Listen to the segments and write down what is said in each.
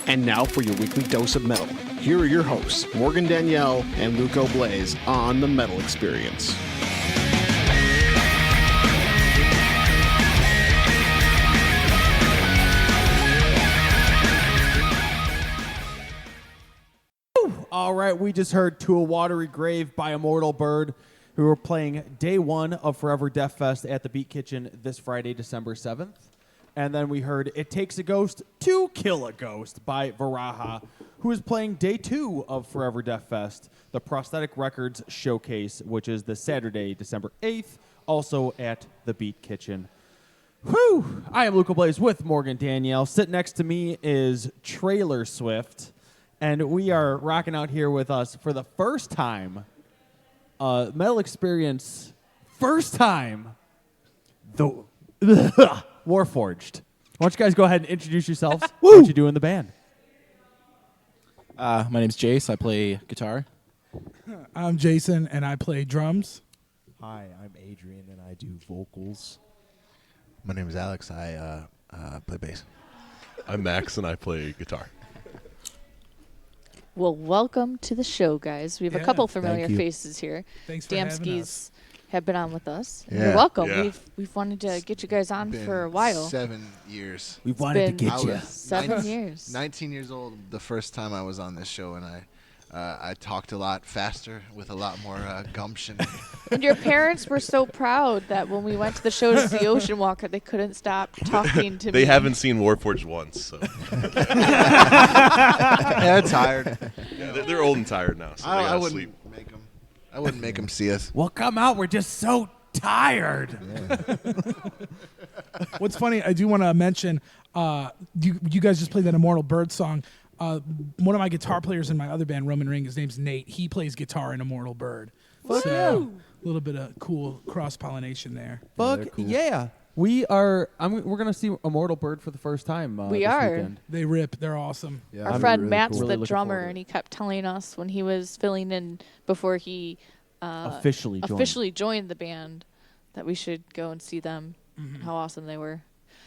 And now for your weekly dose of metal. Here are your hosts, Morgan Danielle and Luco Blaze on the Metal Experience. All right, we just heard To a Watery Grave by Immortal Bird, who are playing day one of Forever Death Fest at the Beat Kitchen this Friday, December 7th. And then we heard It Takes a Ghost to Kill a Ghost by Varaha, who is playing day two of Forever Death Fest, the Prosthetic Records Showcase, which is the Saturday, December 8th, also at the Beat Kitchen. Whew! I am Luca Blaze with Morgan Danielle. Sitting next to me is Trailer Swift. And we are rocking out here with us for the first time, Metal Experience, first time, the Warforged. Why don't you guys go ahead and introduce yourselves? What you do in the band? My name's Jace. I play guitar. I'm Jason, and I play drums. Hi, I'm Adrian, and I do vocals. My name is Alex. I play bass. I'm Max, and I play guitar. Well, welcome to the show, guys. We have a couple familiar faces here. Thanks for having Damskis us. have been on with us. Yeah. You're welcome. Yeah. We've wanted to get you guys on for a while. 7 years. We wanted to been get you. 7 years. 19 years old the first time I was on this show, and I talked a lot faster with a lot more gumption. And your parents were so proud that when we went to the show to see Ocean Walker, they couldn't stop talking to me. They haven't seen Warforged once, so They're tired. yeah, they're old and tired now, so they I gotta wouldn't sleep. make them. I wouldn't make them see us. Well, come out. We're just so tired. What's funny, I do want to mention, you guys just played that Immortal Bird song. One of my guitar players in my other band, Roman Ring, his name's Nate. He plays guitar in Immortal Bird. So a little bit of cool cross-pollination there. Fuck yeah. We're going to see Immortal Bird for the first time We this are. weekend. They rip. They're awesome. Yeah, Our friend really Matt's cool. Really the looking drummer, forward to it. and he kept telling us when he was filling in before he Officially joined the band that we should go and see them. How awesome they were.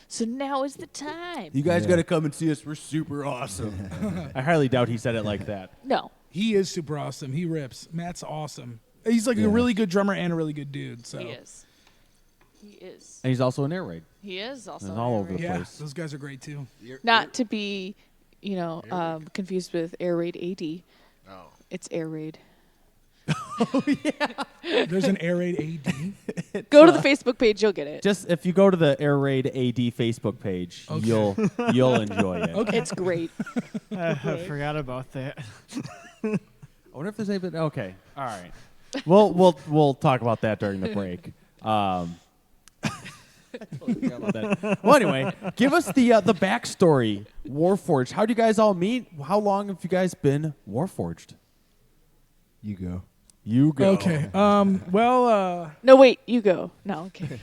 So now is the time. You guys got to come and see us. We're super awesome. I highly doubt he said it like that. No. He is super awesome. He rips. Matt's awesome. He's like a really good drummer and a really good dude. So He is. He is. And he's also an air raid. He is also. He's all over the yeah, place. those guys are great too. Not to be, confused with Air Raid 80. Oh. It's Air Raid. There's an Air Raid AD. Go to the Facebook page, you'll get it. Just if you go to the Air Raid AD Facebook page, Okay. you'll enjoy it. Okay. It's great. I forgot about that. I wonder if there's anything. Okay, all right. We'll talk about that during the break. I totally forgot about that. Well, anyway, give us the backstory. Warforged. How do you guys all meet? How long have you guys been Warforged? You go. You go. Okay. No, wait, you go. No, okay.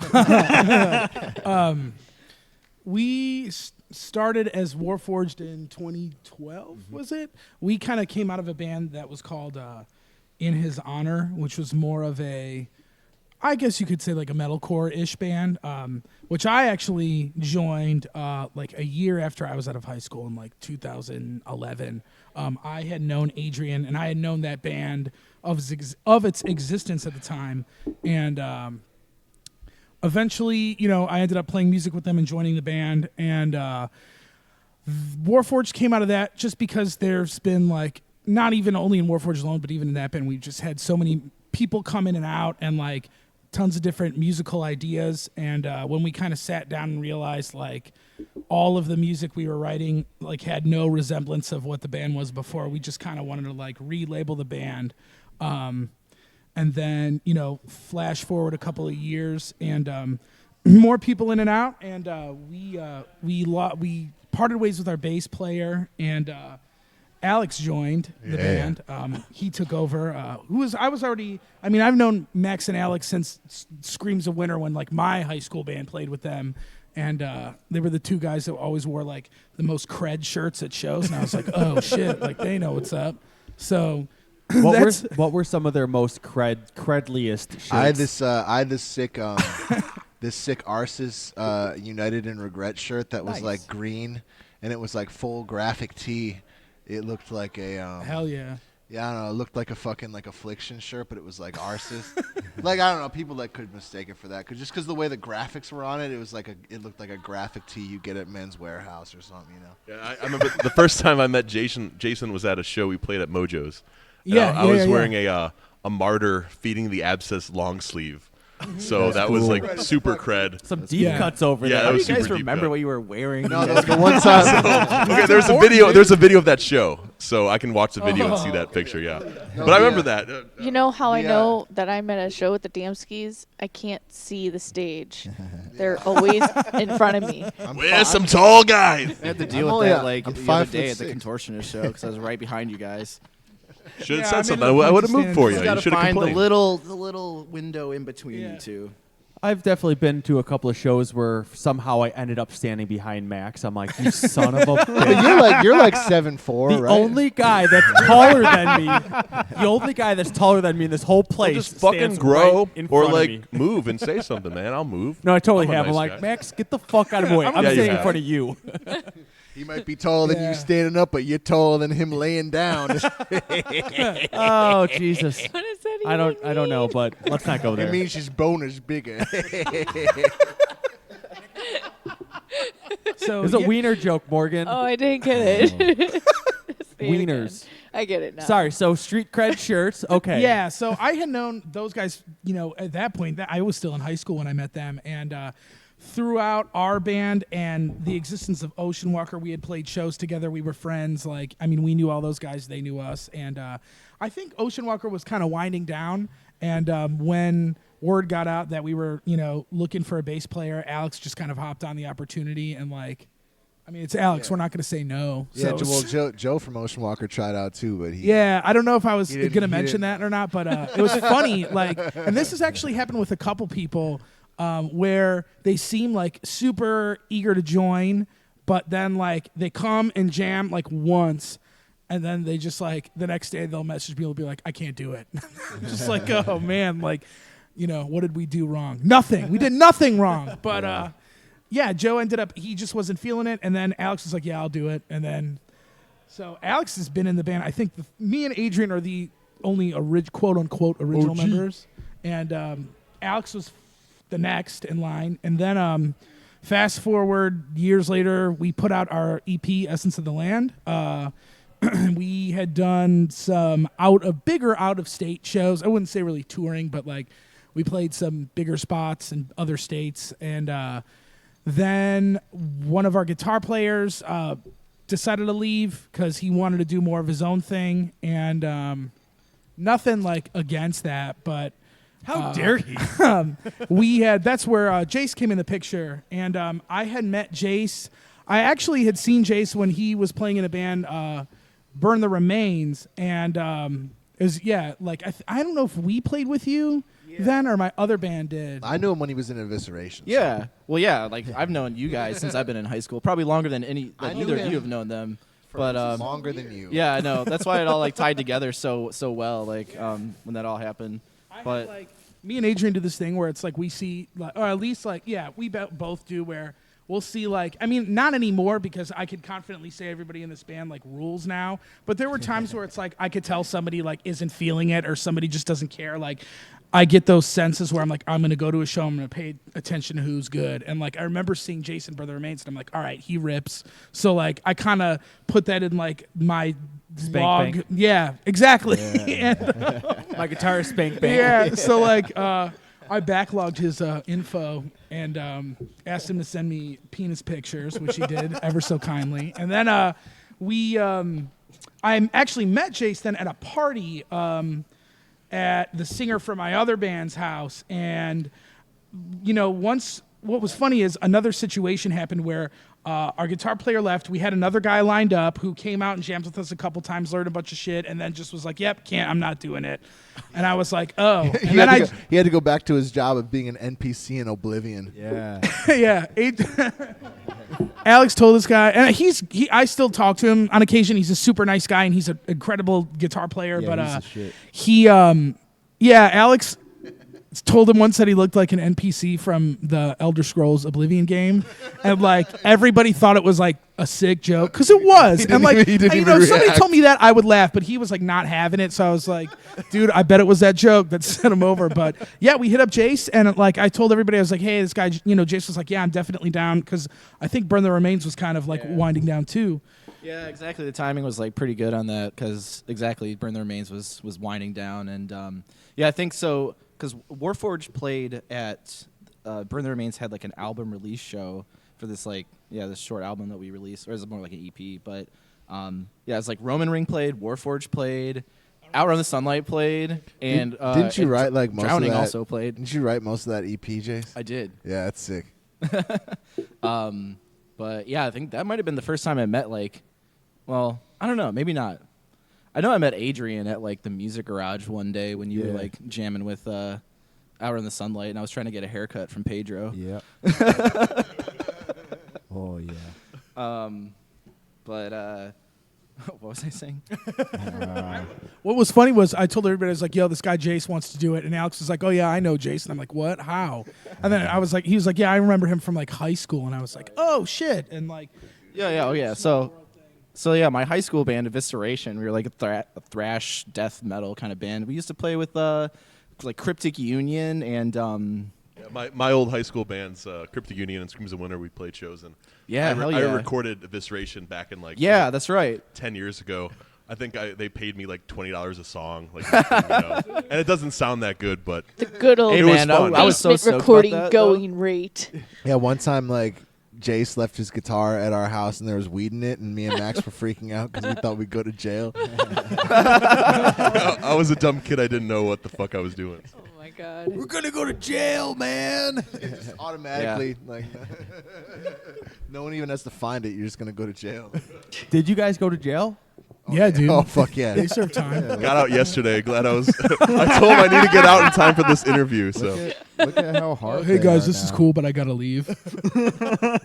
We started as Warforged in 2012, was it? We kind of came out of a band that was called In His Honor, which was more of a, I guess you could say like a metalcore-ish band, which I actually joined like a year after I was out of high school in like 2011. I had known Adrian, and I had known that band of its existence at the time, and eventually, I ended up playing music with them and joining the band, and Warforged came out of that just because there's been like, not even only in Warforged alone, but even in that band, we just had so many people come in and out and like tons of different musical ideas. And when we kind of sat down and realized like all of the music we were writing like had no resemblance of what the band was before, we just kind of wanted to like relabel the band. And then, flash forward a couple of years and more people in and out. And we parted ways with our bass player, and Alex joined the band. He took over. I've known Max and Alex since Screams of Winter, when like my high school band played with them. And they were the two guys that always wore like the most cred shirts at shows. And I was like, oh shit, like they know what's up. So What were some of their most credliest shirts? I had this sick this sick Arses United in Regret shirt that was like green, and it was like full graphic tee. It looked like a Hell yeah. yeah, I don't know. It looked like a fucking like Affliction shirt, but it was like Arsis. Like I don't know, people that could mistake it for that, just because the way the graphics were on it, it was like it looked like a graphic tee you get at Men's Warehouse or something, you know. Yeah, I remember the first time I met Jason. Jason was at a show we played at Mojo's. And Yeah, I was yeah. wearing a Martyr feeding the abscess long sleeve. So that was like super cred. Some deep Yeah. cuts over Yeah, there. that How do was you guys super deep remember cut. what you were wearing? No, the one time. Okay, there's a video. There's a video of that show, so I can watch the video and see that picture. Yeah, but I remember that. You know how I Yeah. know that I'm at a show with the Damskis? I can't see the stage. They're always in front of me. Where's some tall guys? I had to I'm deal with only that a- like I'm the other 5'6". day at the contortionist show because I was right behind you guys. Should have Yeah, said I mean, something. look, I would have I'm moved just for saying, you. You You got to should have find the complained. little window in between Yeah. you two. I've definitely been to a couple of shows where somehow I ended up standing behind Max. I'm like, you son of a bitch. You're like 7'4", The right? only guy that's taller than me, the only guy that's taller than me in this whole place, Just fucking stands grow right in or front of me. like move and say something, man. I'll move. No, I totally I'm a have. I'm nice like, guy. Max, get the fuck out of my way. I'm Yeah, you standing in have. front of you. He might be taller than Yeah. you standing up, but you're taller than him laying down. Oh Jesus! What does that I don't even know, mean? but let's not go there. It means his boner's bigger. So It's a yeah, wiener joke, Morgan. Oh, I didn't get it. Say it again. Wieners. I get it now. Sorry. So street cred shirts. Okay. Yeah, so I had known those guys, at that point, I was still in high school when I met them. And throughout our band and the existence of Ocean Walker, we had played shows together. We were friends. We knew all those guys. They knew us. And I think Ocean Walker was kind of winding down. And when word got out that we were, looking for a bass player, Alex just kind of hopped on the opportunity. And it's Alex. Yeah. We're not going to say no. Yeah, So- well, Joe from Ocean Walker tried out too, but he. Yeah, I don't know if I was He going didn't- to he mention didn't. that or not, but it was funny. And this has actually happened with a couple people where they seem like super eager to join, but then they come and jam once, and then they just the next day they'll message me and be like, I can't do it. Just oh man, what did we do wrong? Nothing. We did nothing wrong. But yeah, Joe ended up, he just wasn't feeling it, and then Alex was like, yeah, I'll do it, and then. So Alex has been in the band. I think me and Adrian are the only quote unquote original OG. members, and Alex was the next in line. And then fast forward years later, we put out our EP, Essence of the Land. We had done some bigger out of state shows. I wouldn't say really touring, but we played some bigger spots in other states. And then one of our guitar players decided to leave because he wanted to do more of his own thing, and nothing against that, but How dare he? that's where Jace came in the picture, and I had met Jace. I actually had seen Jace when he was playing in a band, Burn the Remains, and it was I don't know if we played with you then or my other band did. I knew him when he was in Evisceration. Yeah. Well, yeah. I've known you guys since I've been in high school, probably longer than I knew either of him you have known them. For But longer than you. yeah, I know. That's why it all tied together so well. When that all happened. But Me and Adrian do this thing where it's we see, or at least we both do, where we'll see not anymore because I could confidently say everybody in this band rules now. But there were times where it's I could tell somebody isn't feeling it or somebody just doesn't care. I get those senses where I'm I'm going to go to a show, I'm going to pay attention to who's good. And I remember seeing Jason Brother Remains and I'm all right, he rips. So I kind of put that in my Spank log. bank. Yeah, exactly. And, My guitar is spank bang. yeah, so I backlogged his info and asked him to send me penis pictures, which he did ever so kindly. And then I actually met Jace then at a party at the singer from my other band's house. And, once what was funny is another situation happened where our guitar player left. We had another guy lined up who came out and jammed with us a couple times, learned a bunch of shit, and then just was like, yep, I'm not doing it. And I was like, oh. And he, then he had to go back to his job of being an NPC in Oblivion. Yeah. yeah. Alex told this guy, and I still talk to him on occasion. He's a super nice guy, and he's an incredible guitar player. Yeah, but he's the shit. Alex told him once that he looked like an NPC from the Elder Scrolls Oblivion game, and like everybody thought it was like a sick joke because it was. And like, he didn't you know, even if somebody react. told me that, I would laugh, but he was like not having it. So I was like, dude, I bet it was that joke that sent him over. But yeah, we hit up Jace, and like I told everybody, I was like, hey, this guy, you know, Jace was like, yeah, I'm definitely down because I think Burn the Remains was kind of like winding down too. Yeah, exactly. The timing was like pretty good on that because exactly Burn the Remains was winding down, and yeah, I think so because Warforged played at Burn the Remains had like an album release show for this this short album that we released, or is it more like an EP? But yeah, it's like Roman Ring played, Warforged played, Out Run the Sunlight played, and Didn't you and write like most Drowning of that? also played. Didn't you write most of that EP, Jace? I did. Yeah, that's sick. But yeah, I think that might have been the first time I met well, I don't know, maybe not. I know I met Adrian at like the Music Garage one day when you were like jamming with Out in the Sunlight, and I was trying to get a haircut from Pedro. Yeah. Oh yeah. But what was I saying? What was funny was I told everybody, I was like, yo, this guy Jace wants to do it. And Alex was like, oh, yeah, I know Jace. And I'm like, what? How? And then I was like, he was like, yeah, I remember him from like high school. And I was like, oh, shit. And like, Oh yeah. So yeah, my high school band, Evisceration, we were like a thrash death metal kind of band. We used to play with like Cryptic Union and My old high school bands, Cryptic Union and Screams of Winter, we played shows in. hell yeah. I recorded Evisceration back in that's right. 10 years ago. I think they paid me like $20 a song, like, and it doesn't sound that good, but The good old Hey, it was man, fun. I was so basement stoked recording about that, going rate. Yeah, one time like Jace left his guitar at our house and there was weed in it, and me and Max were freaking out because we thought we'd go to jail. I was a dumb kid. I didn't know what the fuck I was doing. Oh my god. We're gonna go to jail, man. Just automatically, like, no one even has to find it. You're just gonna go to jail. Did you guys go to jail? yeah, dude. Oh fuck yeah! They serve time. Got out yesterday. Glad I was. I told him I need to get out in time for this interview. So Look at how hard. Hey they guys, are this is now. cool, but I gotta leave. That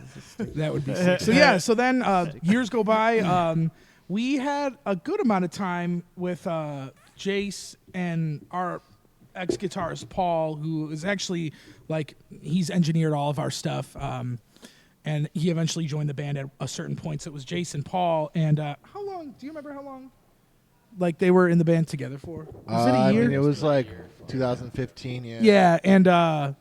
would be sick. So yeah, so then years go by. We had a good amount of time with Jace and our ex-guitarist Paul, who is actually like he's engineered all of our stuff. And he eventually joined the band at a certain point. So it was Jace and Paul. And how long? Do you remember how long? Like they were in the band together for? Was it a year? I mean, it was like 2015. Yeah. Yeah, and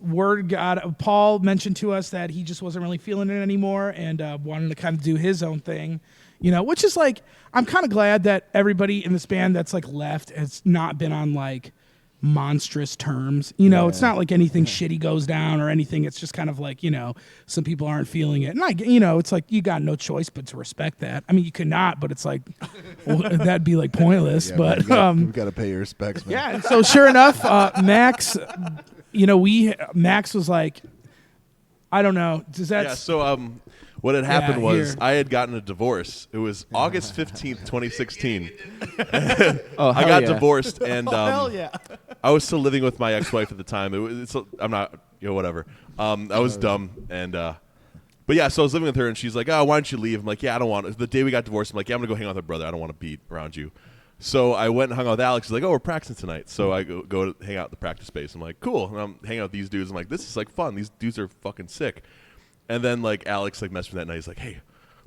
word got Paul mentioned to us that he just wasn't really feeling it anymore and wanted to kind of do his own thing, you know, which is like I'm kind of glad that everybody in this band that's like left has not been on like monstrous terms. You know, it's not like anything shitty goes down or anything. It's just kind of like, you know, some people aren't feeling it. And you know, it's like you got no choice but to respect that. I mean, you could not, but it's like, well, that'd be like pointless. Yeah, but we got to pay your respects, man. yeah. And so sure enough, Max, you know, Max was like, I don't know. Does that? yeah. So what had happened was here. I had gotten a divorce. It was August 15th, 2016. Oh, I got divorced, and Hell yeah. I was still living with my ex-wife at the time. I'm not, whatever. I was dumb, and but yeah, so I was living with her, and she's like, "Oh, why don't you leave?" I'm like, "Yeah, I don't want." The day we got divorced, I'm like, "Yeah, I'm gonna go hang out with my brother. I don't want to be around you." So I went and hung out with Alex. He's like, "Oh, we're practicing tonight." So I go to hang out at the practice space. I'm like, "Cool." And I'm hanging out with these dudes. I'm like, "This is like fun. These dudes are fucking sick." And then like Alex like messaged me that night. He's like, "Hey,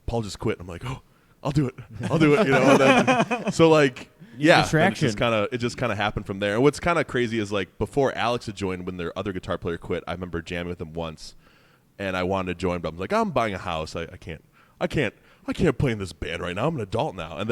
Paul just quit." I'm like, "Oh, I'll do it. I'll do it." You know. And then, so like. Yeah, Distraction. It just kind of happened from there. And what's kind of crazy is like before Alex had joined, when their other guitar player quit, I remember jamming with him once, and I wanted to join, but I'm like, I'm buying a house. I can't play in this band right now. I'm an adult now. And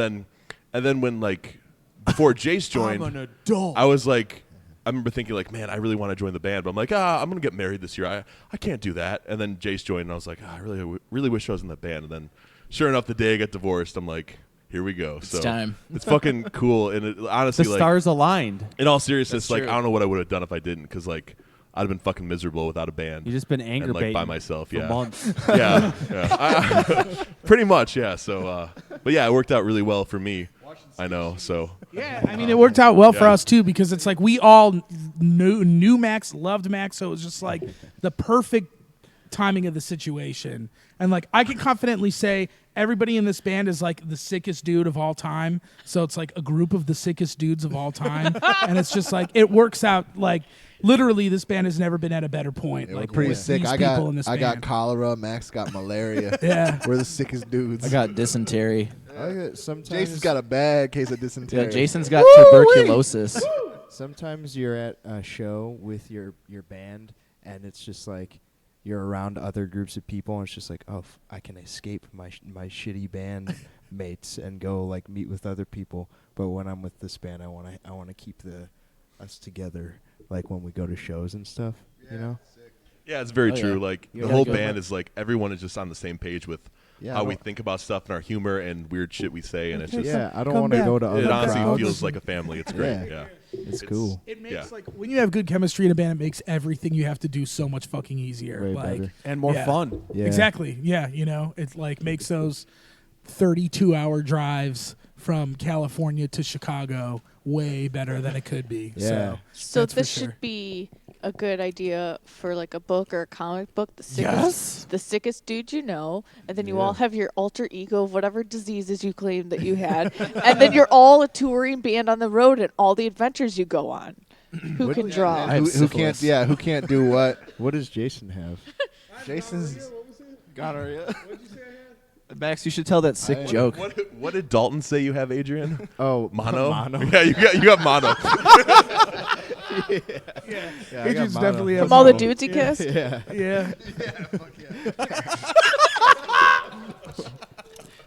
then when like before Jace joined, I'm an adult. I was like, I remember thinking like, man, I really want to join the band, but I'm like, I'm gonna get married this year. I can't do that. And then Jace joined, and I was like, I really wish I was in that band. And then sure enough, the day I got divorced, I'm like, here we go. It's so time. It's fucking cool, and it, honestly, The like, stars aligned. in all seriousness, That's like true. I don't know what I would have done if I didn't, because like I'd have been fucking miserable without a band. You just been anger and like baiting by myself, for yeah, months. yeah, pretty much, yeah. So, but yeah, it worked out really well for me. I know. So Yeah, I mean, it worked out well for yeah. us too because it's like we all knew Max, loved Max, so it was just like the perfect timing of the situation. And like I can confidently say everybody in this band is like the sickest dude of all time. So it's like a group of the sickest dudes of all time, and it's just like it works out like literally, this band has never been at a better point. Yeah, we're like pretty with sick. these I people got in this I got band. cholera. Max got malaria. Yeah. We're the sickest dudes. I got dysentery. Sometimes Jason's got a bad case of dysentery. Yeah, Jason's got tuberculosis. Sometimes you're at a show with your band, and it's just like you're around other groups of people, and it's just like, oh, I can escape my shitty band mates and go like meet with other people. But when I'm with this band, I wanna keep us together, like when we go to shows and stuff. You know? Yeah, it's very Oh, true. yeah. Like You the gotta whole go band back. is like everyone is just on the same page with how we think about stuff and our humor and weird shit we say, and it's just Yeah, I don't come want to back. go to other it honestly crowds. feels like a family. It's great. Yeah. Yeah. It's cool. It makes Yeah. like when you have good chemistry in a band, it makes everything you have to do so much fucking easier. Way like better. And more Yeah. fun. Yeah. exactly, yeah. You know, it like makes those 32-hour drives from California to Chicago way better than it could be. Yeah. So that's for this sure. should be a good idea for like a book or a comic book. Yes. The sickest dude you know, and then you Yeah. all have your alter ego of whatever diseases you claim that you had, and then you're all a touring band on the road and all the adventures you go on. Who can draw? I have Who can't? syphilis. Yeah, who can't do what? What does Jason have? Jason's gonorrhea. Max, you should tell that sick joke. What did Dalton say you have, Adrian? Oh, Mono. mono. Yeah, you got mono. Yeah, I got Adrian's mono. definitely From all the dudes he kissed? Yeah. Yeah.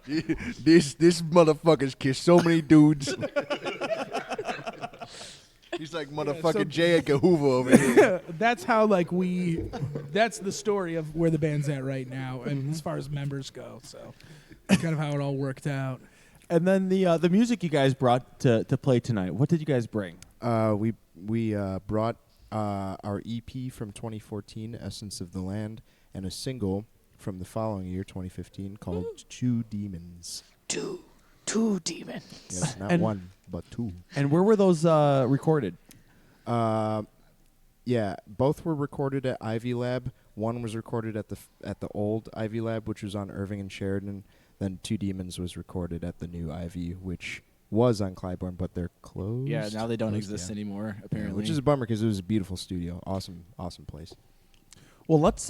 This motherfucker's kissed so many dudes. He's like motherfucking so- J. Edgar Hoover over here. That's how like that's the story of where the band's at right now, and as far as members go. So that's kind of how it all worked out. And then the music you guys brought to play tonight. What did you guys bring? We brought our EP from 2014, Essence of the Land, and a single from the following year, 2015, called Two Demons. Two demons. Yes, not And- one, but two. And where were those recorded? Yeah, both were recorded at Ivy Lab. One was recorded at the old Ivy Lab, which was on Irving and Sheridan. Then Two Demons was recorded at the new Ivy, which was on Clybourne, but they're closed. Yeah, now they don't Closed, exist yeah. anymore, Yeah, apparently. which is a bummer because it was a beautiful studio. Awesome place. Well, let's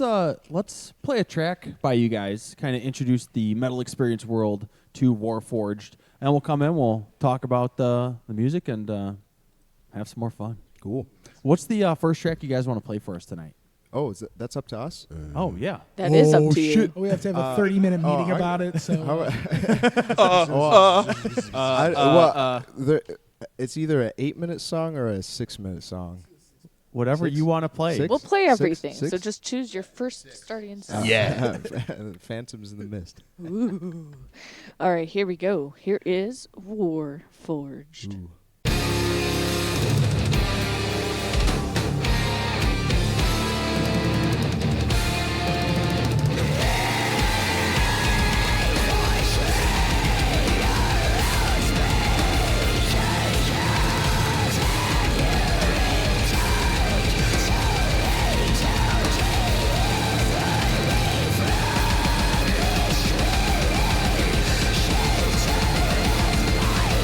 play a track by you guys. Kind of introduce the metal experience world to Warforged, and we'll come in. We'll talk about the music and have some more fun. Cool. What's the first track you guys want to play for us tonight? Oh, that's up to us? Oh yeah. That is up to you. We have to have a 30-minute meeting about it. So It's either an 8-minute song or a 6-minute song. Whatever Six. you want to play. Six? We'll play everything. So Six? just choose your first starting song. Yeah. Phantoms in the Mist. Ooh. All right, here we go. Here is Warforged. Ooh.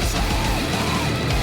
Thank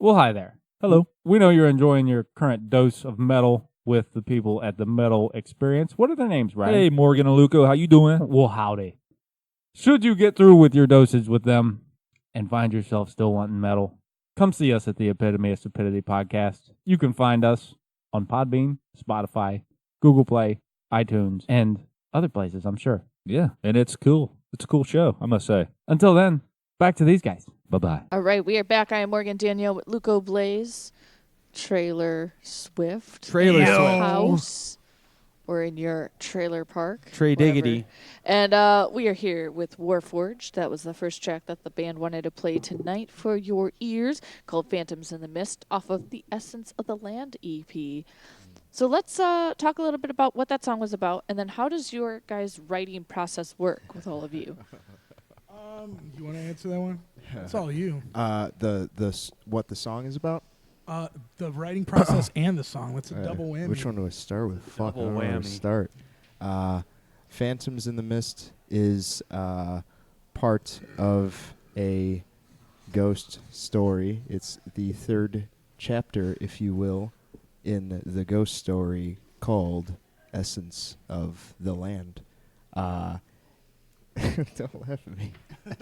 Well, hi there. Hello. We know you're enjoying your current dose of metal with the people at the Metal Experience. What are their names, Ryan? Hey, Morgan and Luco, how you doing? Well, howdy. Should you get through with your dosage with them and find yourself still wanting metal, come see us at the Epitome of Stupidity podcast. You can find us on Podbean, Spotify, Google Play, iTunes, and other places, I'm sure. Yeah, and it's cool. It's a cool show, I must say. Until then, back to these guys. Bye-bye. All right, we are back. I am Morgan Danielle with Luco Blaze, Trailer Swift, Trailer Swift. House, or in your trailer park. Trey wherever. Diggity. And we are here with Warforged. That was the first track that the band wanted to play tonight for your ears, called Phantoms in the Mist, off of the Essence of the Land EP. So let's talk a little bit about what that song was about, and then how does your guys' writing process work with all of you? You want to answer that one? It's all you. What the song is about? The writing process and the song. That's a double whammy. Which one do I start with? Fuck, I Double don't know where to whammy. start. Phantoms in the Mist is part of a ghost story. It's the third chapter, if you will, in the ghost story called Essence of the Land. Don't laugh at me.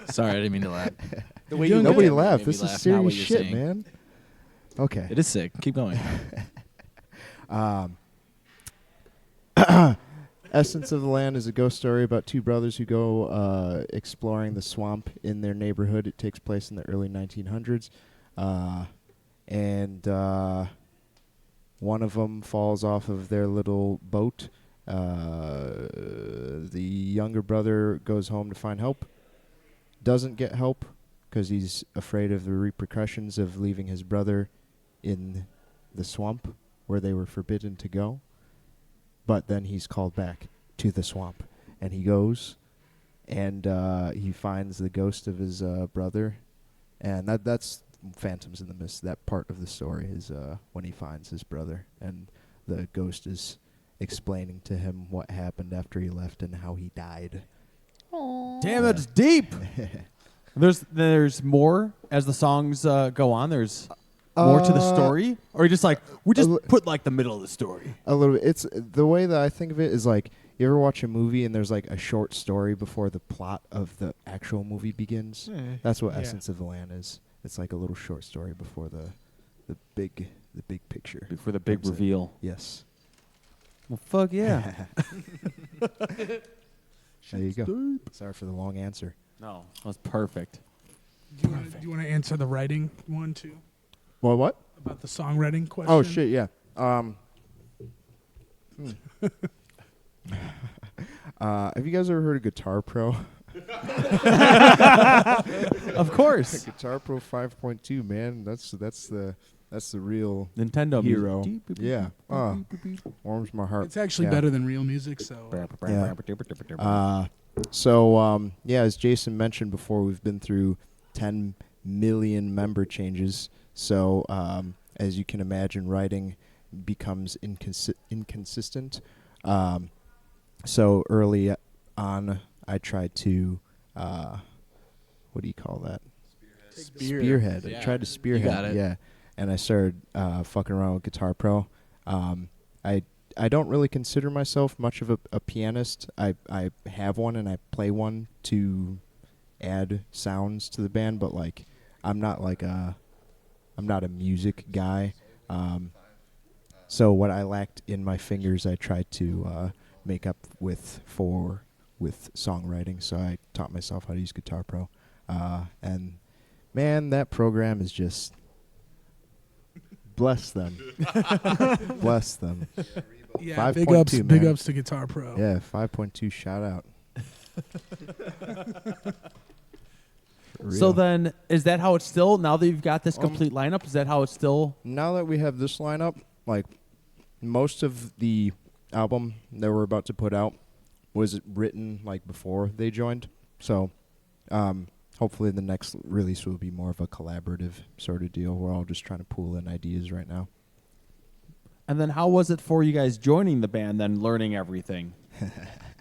Sorry, I didn't mean to laugh. The way you Nobody did it laugh. made me This laugh, is not serious what you're shit, saying. man. Okay. It is sick. Keep going. Essence of the Land is a ghost story about two brothers who go exploring the swamp in their neighborhood. It takes place in the early 1900s. And one of them falls off of their little boat. The younger brother goes home to find help. Doesn't get help because he's afraid of the repercussions of leaving his brother in the swamp where they were forbidden to go. But then he's called back to the swamp, and he goes, and he finds the ghost of his brother, and that's Phantoms in the Mist. That part of the story is when he finds his brother, and the ghost is explaining to him what happened after he left and how he died. Aww. Damn, that's deep. There's more as the songs go on. There's more to the story, or you just like we just put like the middle of the story. A little bit. It's the way that I think of it is like you ever watch a movie and there's like a short story before the plot of the actual movie begins. That's what Essence of the Land is. It's like a little short story before the big picture. Before the big comes in. reveal. Yes. Well, fuck yeah. There you go. Sorry for the long answer. No, that was perfect. Do you want to answer the writing one too? Well, what? About the songwriting question? Oh shit, yeah. Have you guys ever heard of Guitar Pro? Of course. Guitar Pro 5.2, man. That's the real Nintendo hero. music. Yeah. Warms my heart. It's actually Yeah. better than real music, so. Yeah, as Jason mentioned before, we've been through 10 million member changes. So, as you can imagine, writing becomes inconsistent. So early on, I tried to, what do you call that? Spearhead. Yeah. I tried to spearhead. You got it. Yeah, and I started fucking around with Guitar Pro. I don't really consider myself much of a pianist. I have one and I play one to add sounds to the band, but like I'm not a music guy. So what I lacked in my fingers, I tried to make up with songwriting. So I taught myself how to use Guitar Pro, and man, that program is just bless them, bless them. Yeah, 5.2, big man. ups to Guitar Pro. Yeah, 5.2 shout out. So then, is that how it's still, now that you've got this complete lineup, is that how it's still? Now that we have this lineup, like most of the album that we're about to put out was written like before they joined. So hopefully the next release will be more of a collaborative sort of deal. We're all just trying to pool in ideas right now. And then how was it for you guys joining the band, then learning everything?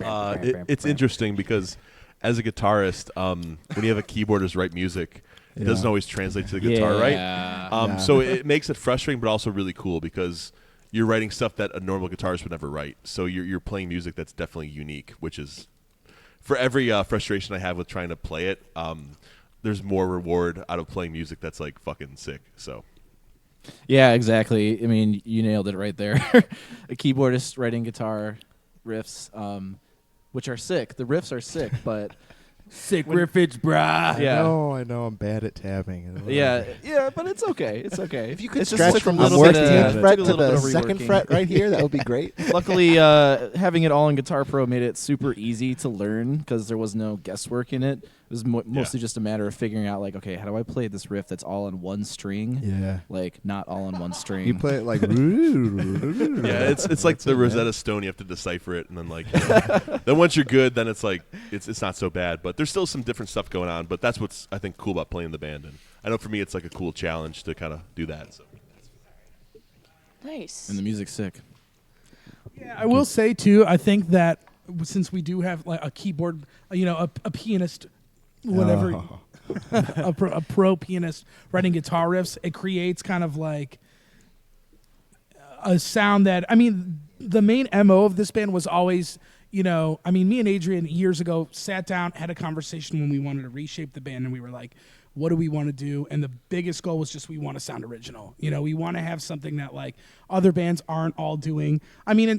It's interesting because as a guitarist, when you have a keyboardist write music, it doesn't always translate to the guitar, right? So it makes it frustrating, but also really cool because you're writing stuff that a normal guitarist would never write. So you're playing music that's definitely unique, which is for every frustration I have with trying to play it. There's more reward out of playing music that's like fucking sick. So. Yeah, exactly. I mean, you nailed it right there. A keyboardist writing guitar riffs, which are sick. The riffs are sick, but sick riffage, brah. Yeah. I know. I'm bad at tapping. Yeah, but it's okay. It's okay. If you could It's stretch just from a the little bit 16th of- fret took a to little bit the of second reworking. fret right here, that would be great. Luckily, having it all in Guitar Pro made it super easy to learn because there was no guesswork in it. It was mostly just a matter of figuring out, like, okay, how do I play this riff that's all on one string? Yeah. Like, not all on one string. You play it like. Yeah, it's like the Rosetta Stone. You have to decipher it, and then like, then once you're good, then it's like it's not so bad. But there's still some different stuff going on. But that's what's I think cool about playing the band. And I know for me, it's like a cool challenge to kind of do that. So. Nice. And the music's sick. Yeah, I will say too. I think that since we do have like a keyboard, a pianist, whatever, a pro pianist writing guitar riffs, it creates kind of like a sound that the main MO of this band was always, me and Adrian years ago sat down, had a conversation when we wanted to reshape the band, and we were like, what do we want to do? And the biggest goal was just we want to sound original. We want to have something that like other bands aren't all doing.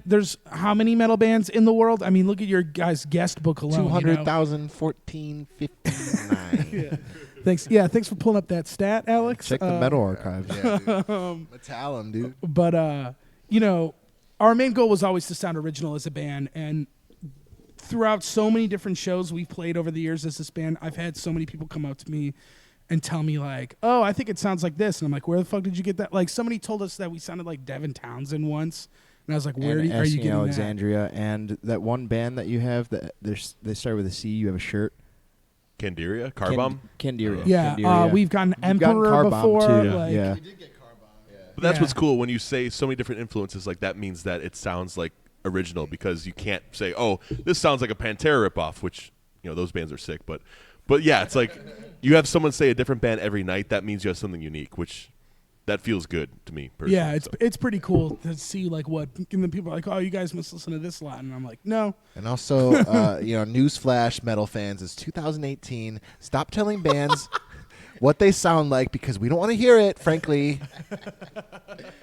There's how many metal bands in the world? Look at your guys' guest book alone. 200,000, 1459. Thanks. Yeah, thanks for pulling up that stat, Alex. Check the metal archives. Yeah, dude. Metallum, dude. But our main goal was always to sound original as a band, and throughout so many different shows we've played over the years as this band, I've had so many people come up to me and tell me like, oh, I think it sounds like this. And I'm like, where the fuck did you get that? Like somebody told us that we sounded like Devin Townsend once. And I was like, where are you getting Alexandria, and that one band that you have that they start with a C. You have a shirt. Candiria? Car Bomb? Candiria. Yeah, Candiria. We've gotten You've Emperor gotten Car Bomb before. too. Like, yeah. We did get Car Bomb. Yeah. But that's Yeah. what's cool when you say so many different influences. Like that means that it sounds like original because you can't say, oh, this sounds like a Pantera ripoff, which those bands are sick. But yeah, it's like you have someone say a different band every night. That means you have something unique, which that feels good to me personally. Yeah, it's pretty cool to see like what, and then people are like, oh, you guys must listen to this a lot, and I'm like, no. And also, newsflash, metal fans, it's 2018. Stop telling bands what they sound like because we don't want to hear it, frankly.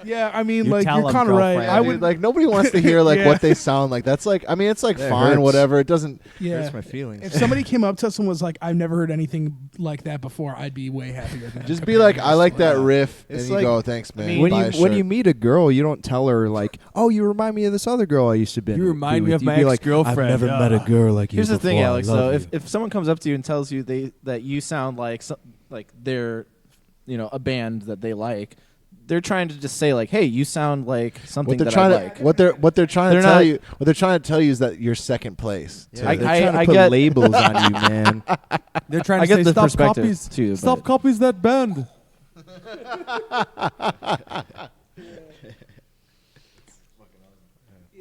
Yeah, You like tell you're 'em, kind of right. girlfriend. I Dude, would like nobody wants to hear like Yeah. what they sound like. That's like, it's like That fine, hurts. whatever. It doesn't. yeah. Hurts my feelings. If somebody came up to us and was like, I've never heard anything like that before, I'd be way happier than Just be like, I like that riff, and It's you like- go, thanks, man. when Buy a when shirt. you meet a girl, you don't tell her like, "Oh, you remind me of this other girl I used to be." You remind me with." of You'd my be like, ex-girlfriend, I've never met a girl like you. Here's the thing, before. I Alex. love Though, you." if someone comes up to you and tells you that you sound like they're a band that they like, they're trying to just say like, hey, you sound like something what they're that trying I to like. what they're trying They're to tell not- you what they're trying to tell you is that you're second place. Yeah, to- they're I- trying to I put get- labels on you, man. They're trying I to get say the stop perspective copies. too, Stop but- copies that band.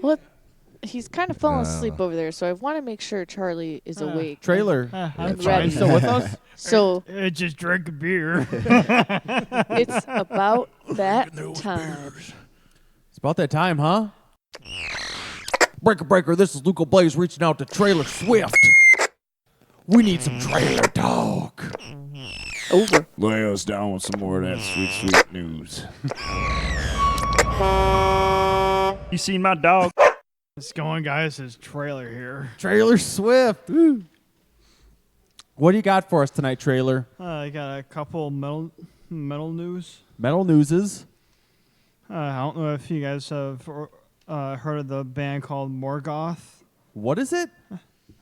What? He's kind of falling asleep over there, so I want to make sure Charlie is awake. Trailer. I'm And fine. ready. Still with us? So Just drink a beer. it's about that time. It's about that time, huh? Breaker, this is Luca Blaze reaching out to Trailer Swift. We need some trailer talk. Over. Lay us down with some more of that sweet, sweet news. You seen my dog? What's going, guys? It's Trailer here. Trailer Swift. Woo. What do you got for us tonight, Trailer? I got a couple metal news. Metal newses. I don't know if you guys have heard of the band called Morgoth. What is it?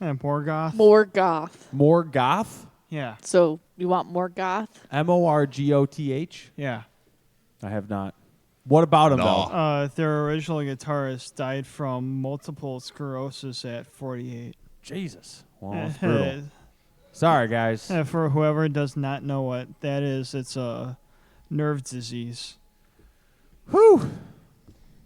Morgoth. More goth. More goth? Yeah, So you want more goth? Morgoth? yeah. I have not. What about him, No. though? Their original guitarist died from multiple sclerosis at 48. Jesus. Well, that's brutal. Sorry, guys. For whoever does not know what that is, it's a nerve disease. Whew.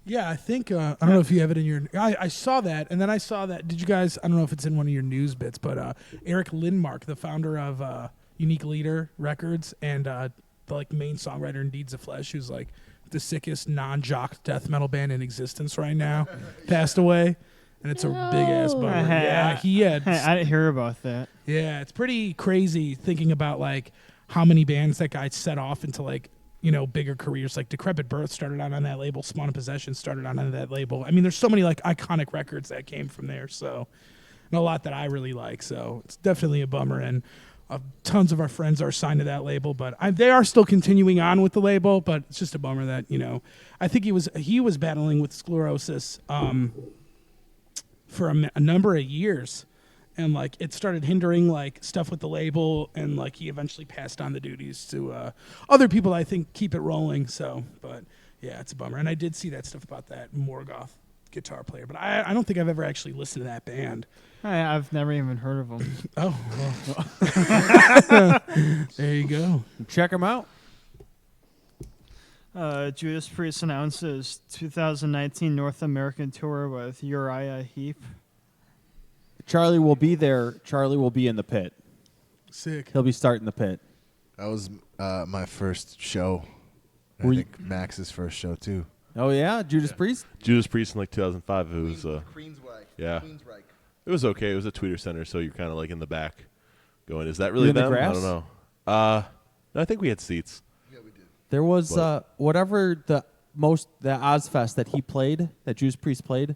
Yeah, I think I don't know if you have it in your. I saw that, and then I saw that. Did you guys? I don't know if it's in one of your news bits, but Eric Lindmark, the founder of Unique Leader Records, and the like main songwriter in Deeds of Flesh, who's like the sickest non-jock death metal band in existence right now, passed away, and it's a big ass bummer. Yeah, he had. I didn't hear about that. Yeah, it's pretty crazy thinking about like how many bands that guy set off into like, you know, bigger careers. Like Decrepit Birth started out on that label, Spawn of Possession started out on that label. I mean, there's so many like iconic records that came from there. So, and a lot that I really like. So it's definitely a bummer. And tons of our friends are signed to that label, but they are still continuing on with the label. But it's just a bummer that, you know, I think he was battling with sclerosis for a number of years, and like it started hindering like stuff with the label, and like he eventually passed on the duties to other people that I think keep it rolling. So, but yeah, it's a bummer. And I did see that stuff about that Morgoth guitar player, but I don't think I've ever actually listened to that band. I've never even heard of them. Oh, well. There you go. Check them out. Judas Priest announces 2019 North American tour with Uriah Heep. Charlie will be there. Charlie will be in the pit. Sick. He'll be starting the pit. That was my first show. I Were think Max's first show too. Oh yeah, Judas Priest. Judas Priest in like 2005. It was Queensryche. yeah. Queensryche. It was okay. It was a tweeter center, so you're kind of like in the back, going, "Is that really in the them?" I grass? don't know. No, I think we had seats. Yeah, we did. There was But- whatever the Ozfest that he played, that Judas Priest played.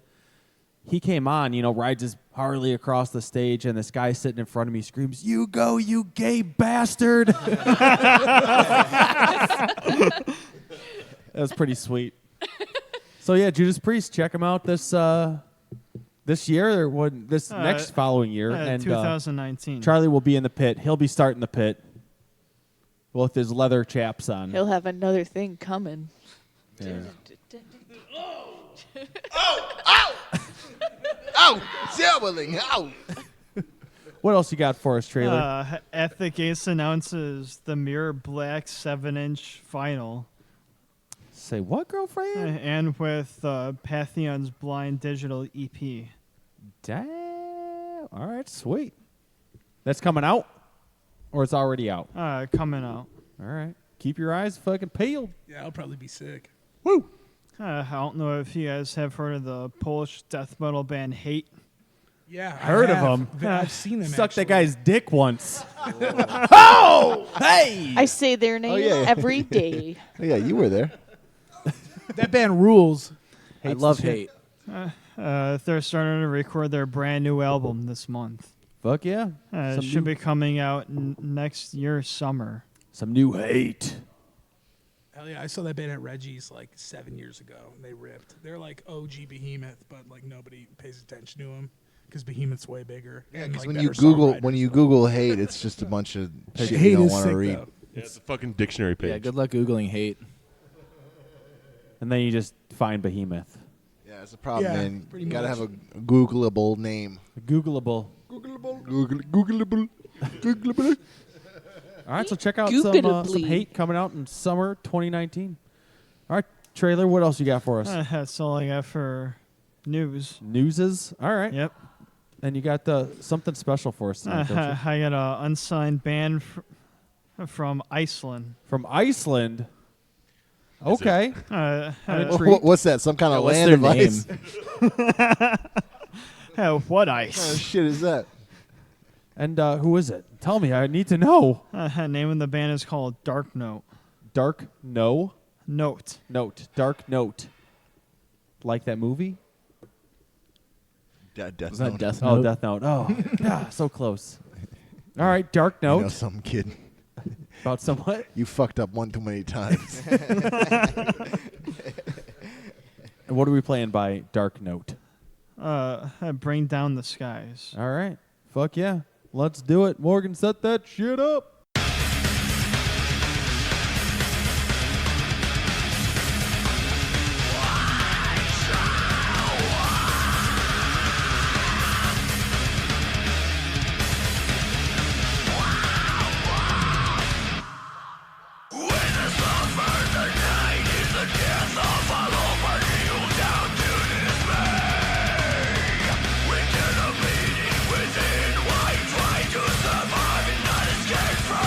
He came on, you know, rides his Harley across the stage, and this guy sitting in front of me screams, "You go, you gay bastard!" That was pretty sweet. So yeah, Judas Priest, check him out this year or next following year, and 2019. Charlie will be in the pit. He'll be starting the pit with his leather chaps on. He'll have another thing coming. Yeah. Ow! Jabbling! Ow! What else you got for us, Trailer? At the Gates announces the Mirror Black 7-inch vinyl. Say what, girlfriend? And with Pantheon's Blind Digital EP. Damn. All right, sweet. That's coming out? Or it's already out? Coming out. All right. Keep your eyes fucking peeled. Yeah, I'll probably be sick. Woo! I don't know if you guys have heard of the Polish death metal band Hate. Yeah, Heard of have. him. I've seen them. Sucked that actually. guy's dick once. Oh! Hey! I say their name yeah. every day. Oh, yeah, you were there. That band rules. I love hate. They're starting to record their brand new album this month. Fuck yeah. It Some should new- be coming out next year summer. Some new hate. Hell yeah, I saw that band at Reggie's like 7 years ago, and they ripped. They're like OG Behemoth, but like nobody pays attention to them because Behemoth's way bigger. Yeah, and, because like, when you better Google songwriters. hate, it's just a bunch of shit Hate you don't is want to sick, read. though. Yeah, it's a fucking dictionary page. Yeah, good luck Googling hate. And then you just find Behemoth. Yeah, it's a problem, Yeah, man. pretty You gotta much. have a Googleable name. Googleable. Googleable. All right, so check out some Googleably. hate coming out in summer 2019. All right, Trailer, what else you got for us? That's all I got for news. Newses? All right. Yep. And you got something special for us tonight, don't you? I got an unsigned band from Iceland. From Iceland? Okay. I'm What intrigued. What's that? Some kind of what's land their of ice? what What kind of ice? shit is that? And who is it? Tell me. I need to know. Name of the band is called Dark Note. Dark No? Note. Note. Dark Note. Like that movie? Death Was that Note. Death Oh, Note? Death Note. Oh, yeah, so close. All right, Dark You Note. know something, kid. About somewhat. You fucked up one too many times. And what are we playing by Dark Note? Bring Down the Skies. All right. Fuck yeah. Let's do it. Morgan, set that shit up. Within, why try to survive and not escape from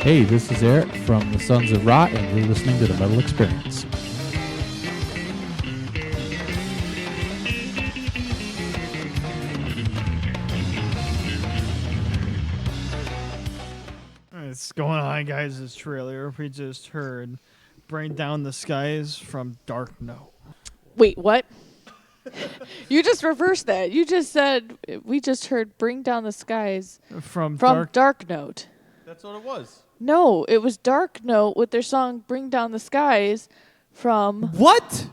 Hey, this is Eric from the Sons of Rot, and you're listening to the Metal Experience. What's going on, guys? This trailer we just heard Bring Down the Skies from Dark Note. Wait, what? You just reversed that. You just said we just heard Bring Down the Skies From Dark Note. That's what it was. No, it was Dark Note with their song Bring Down the Skies from... What?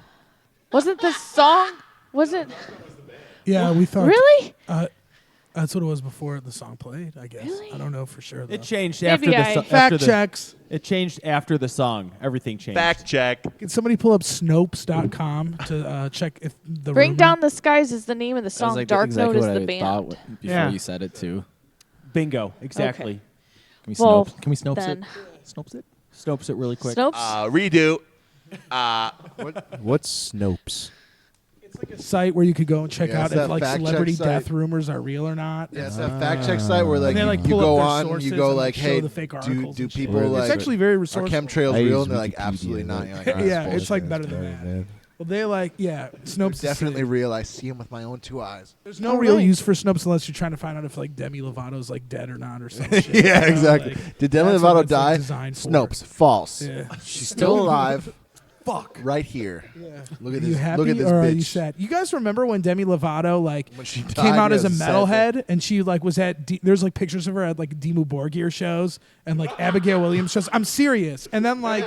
Wasn't the song... Wasn't... Yeah, we thought. Really? That's what it was before the song played, I guess. Really? I don't know for sure, though. It changed Maybe after the I- song. Fact checks. It changed after the song. Everything changed. Fact check. Can somebody pull up Snopes.com to check if the Bring rumor- Down the Skies is the name of the That was song. like Dark exactly Note is what the I band. thought before Yeah. you said it too. Bingo. Exactly. Okay. Can we Well, Can we Snopes then. it? Snopes it. Snopes it really quick. Snopes? Redo. What's Snopes? It's like a site where you could go and check Yeah, out it's if that like fact check celebrity site. death rumors are real or not. Yeah, it's that fact check site where like, And they, like, you pull up go their on and sources you go and, like, show hey, the fake do articles and shit. people It's like actually very are resourceful. chemtrails I real? use And they're like, Wikipedia, absolutely not. like- You're like, "Oh, Yeah, that's it's like bullshit." better than Right, that. man. Well, they like, yeah, Snopes It's is definitely sick. real. I see them with my own 2 eyes. There's no All real right. use for Snopes unless you're trying to find out if like Demi Lovato's like dead or not or something. Shit, Yeah, you know, exactly. like, Did Demi that's what Lovato it's, like, die? designed for. Snopes, false. Yeah. She's still alive. Fuck. Right here. Yeah. Look at Are you this. happy Look at this or are you bitch. sad? You guys remember when Demi Lovato like When she came died, out as a yeah, it was a sad thing. metalhead and she like was at there's like pictures of her at like Dimmu Borgir shows and like Abigail Williams shows. I'm serious. And then like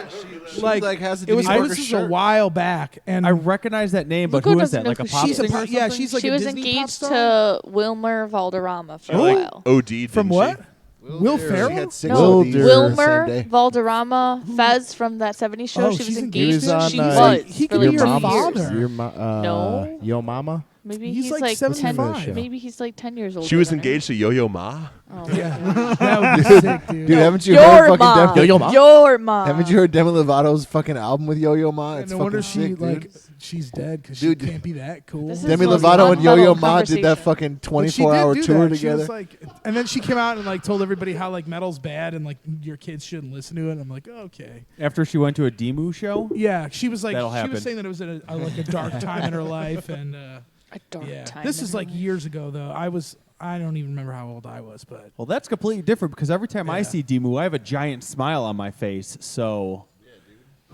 like, has a it was Dimmu Borgir this is a shirt. while back and I recognize that name, but Luco who is doesn't that? know Like a who pop she is. singer? she's or a, yeah, something? she's like she a was Disney pop engaged star. to Wilmer Valderrama for She a like while. OD'd, From didn't what? Will She Ferrell? had 6 No, ODs the Wilmer same day. Valderrama, Fez from that 70s show. Oh, she was she's engaged He was to. on, She was. he for could like be your 10 10 mom. years. father. Your No. Yo mama? Maybe He's he's, like like 75. 10. Maybe he's like 10 years old. She was engaged to Yo-Yo Ma. Oh. Yeah. That would be sick, dude. Dude, haven't you Your heard fucking mom. Demi? Yo-Yo Ma? Your mom. Haven't you heard Demi Lovato's fucking album with Yo-Yo Ma? And It's no wonder fucking she sick, like dude. she's dead because Dude. she can't be that cool. This is Demi the most Lovato and Yo-Yo unmetal Ma did that conversation. fucking But she 24-hour did do tour that. She together. was like, and then she came out and like told everybody how like metal's bad and like your kids shouldn't listen to it. And I'm like, okay, After she went to a Demu show? yeah. She was like, That'll she happen. was saying that it was at like a dark time in her life, and A dark yeah. time. This in is her like life. years ago though. I don't even remember how old I was, but Well, that's completely different because every time I Yeah. see Demu, I have a giant smile on my face. So,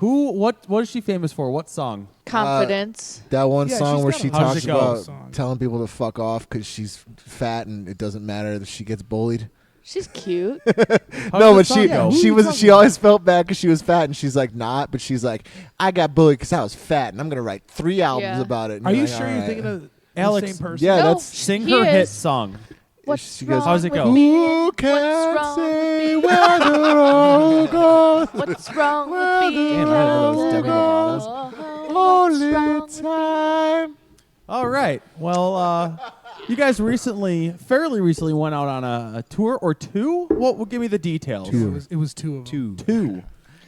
what is she famous for? What song? Confidence. That one Yeah, song she's where got she a- How does talks it go? about Song. telling people to fuck off because she's fat and it doesn't matter that she gets bullied. She's cute. How No, but does the she song go? Who she are you was talking she about? always felt bad because she was fat and she's like not, but she's like I got bullied because I was fat and I'm gonna write 3 albums Yeah. about it. And are you're you like, sure you're "Alright." thinking of Alex, the same person? Yeah, No. that's Sing He her hit is. song. What's She goes, wrong How's it with go? me? Who What's can wrong say with me? where the road goes? What's wrong with me? Damn, I didn't know that was Demi What's Only wrong with me? time. All right. Well, you guys fairly recently went out on a tour or two? Well, give me the details. It was two of them. Two.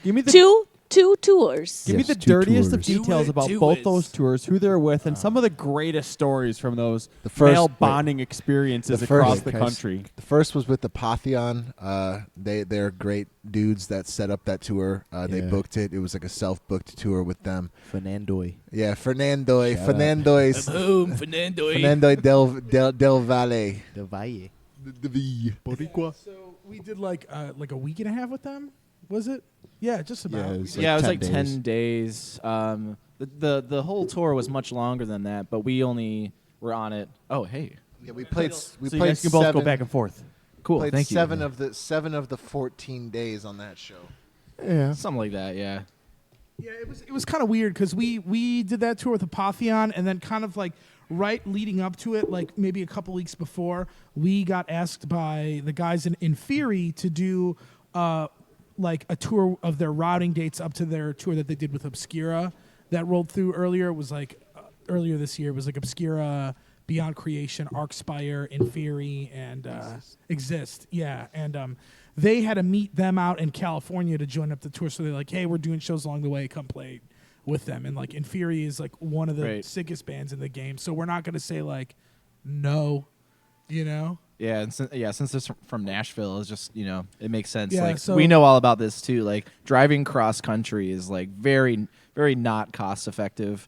Give me the Two tours. Give me Yes, the two dirtiest of tours. details about both those tours, who they're with, and some of the greatest stories from those The first- male bonding experiences the across first- the country. The first was with the Pantheon. They're great dudes that set up that tour. They Yeah. booked it. It was like a self-booked tour with them. Fernandoy. Yeah, Fernando Shout out. Fernando del Valle. The Valle. So we did like a week and a half with them. Was it? Yeah, just about. Yeah, it was Yeah, it was 10 like 10 days. The whole tour was much longer than that, but we only were on it. Oh, hey, Yeah, we played. We So you played guys can both go seven- back and forth. cool. Played Thank you. seven of the 14 days on that show. Yeah. Something like that. Yeah. Yeah, it was kind of weird because we did that tour with Apotheon, and then kind of like right leading up to it, like maybe a couple weeks before, we got asked by the guys in Fury to do like a tour of their routing dates up to their tour that they did with Obscura that rolled through earlier. It was like earlier this year. It was like Obscura, Beyond Creation, Arcspire, Inferi, and Exist. Yeah, and they had to meet them out in California to join up the tour. So they're like, "Hey, we're doing shows along the way. Come play with them." And like Inferi is like one of the Right. sickest bands in the game. So we're not gonna say like no, you know. Yeah, and since it's from Nashville, it's just it makes sense. Yeah, like so- we know all about this too. Like driving cross country is like very very not cost effective.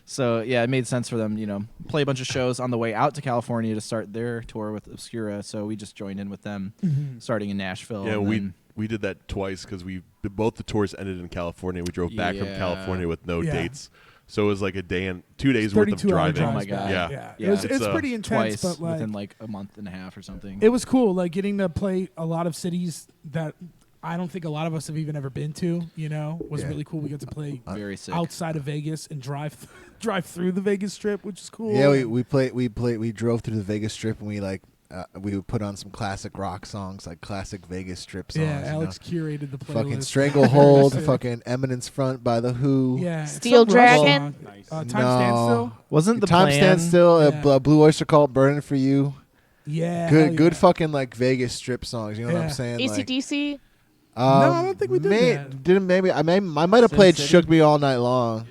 So yeah, it made sense for them. Play a bunch of shows on the way out to California to start their tour with Obscura. So we just joined in with them, starting in Nashville. Yeah, and we did that twice because both the tours ended in California. We drove back from Yeah. California with no Yeah. dates, so it was like a day and 2 days worth of 32 hour driving. Oh drives my God. back. Yeah. Yeah. It's It's, pretty intense, twice but like within like a month and a half or something. it was cool, like getting to play a lot of cities that I don't think a lot of us have even ever been to. Was Yeah. really cool. We got to play Very sick. outside of Vegas and drive through the Vegas Strip, which is cool. Yeah, we drove through the Vegas Strip and we would put on some classic rock songs, like classic Vegas Strip songs. Yeah, Alex curated the playlist. Fucking Stranglehold, Sick. fucking Eminence Front by The Who. Yeah, Steel some Rush Dragon? song. Time Stand Still. Wasn't the Time plan? Stand Still, Yeah. Blue Oyster Cult, Burning for You. Yeah, hell Good yeah. fucking like Vegas Strip songs. You know what Yeah. I'm saying? Like, ACDC? No, I don't think we did that. Didn't maybe I might have Sin played City? "Shook Me All Night Long."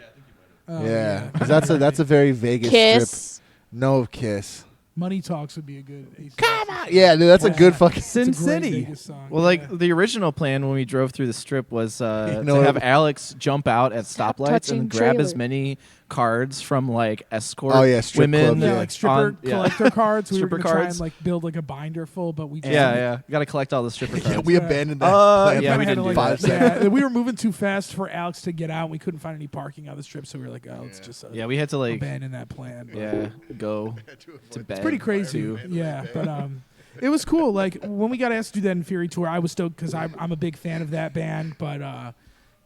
Oh, Yeah, because that's a very Vegas Kiss? Strip. No Kiss. Money Talks would be a good. Come on, yeah, dude, that's a good fucking. Sin It's a great City. Vegas song. Well, like the original plan when we drove through the Strip was to know have what- Alex jump out at Stop stoplights touching and grab as trailer. many cards from like escort Oh, yeah, strip women. clubs, yeah, like stripper on- yeah. collector cards. We Stripper were gonna try cards. and like build like a binder full, but we just Yeah, got to collect all the stripper cards. Yeah, we abandoned that. yeah, plan we like didn't do 5 that. seconds. Yeah, we were moving too fast for Alex to get out. We couldn't find any parking on the strip, so we were like, "Oh, let's just Yeah, we had to like abandon that plan." But go to bed. it's pretty crazy. too. Yeah, but it was cool. Like when we got asked to do that in Fury Tour, I was stoked because I'm a big fan of that band. But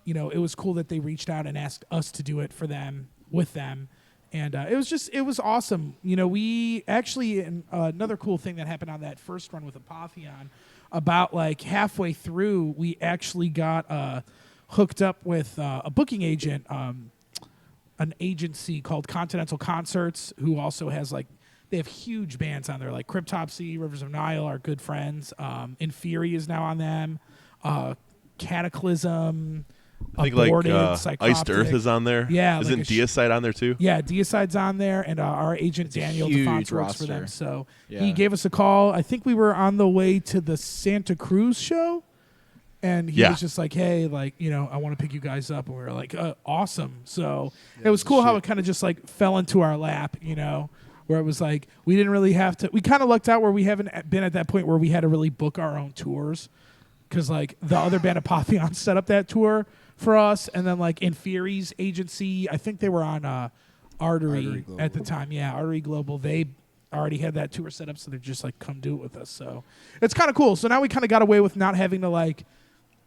it was cool that they reached out and asked us to do it for them with them. And it was awesome. We actually, another cool thing that happened on that first run with Apotheon, about like halfway through, we actually got hooked up with a booking agent, an agency called Continental Concerts, who also has like, they have huge bands on there, like Cryptopsy, Rivers of Nile, our good friends. Inferi is now on them. Cataclysm. I think Aborted, Iced Psychroptic. Earth is on there. Yeah, isn't like Deicide on there too? Yeah, Deicide's on there, and our agent It's a Daniel huge DeFonts works for roster. them. So Yeah. he gave us a call. I think we were on the way to the Santa Cruz show, and he Yeah. was just like, "Hey, like, I want to pick you guys up," and we were like, "Awesome!" So it was cool how it kind of just like fell into our lap, where it was like we didn't really have to. We kind of lucked out where we haven't been at that point where we had to really book our own tours, because like the other band Apotheon set up that tour for us, and then like Inferi's agency, I think they were on Artery at the time. Yeah, Artery Global. They already had that tour set up, so they're just like, come do it with us. So it's kind of cool. So now we kind of got away with not having to like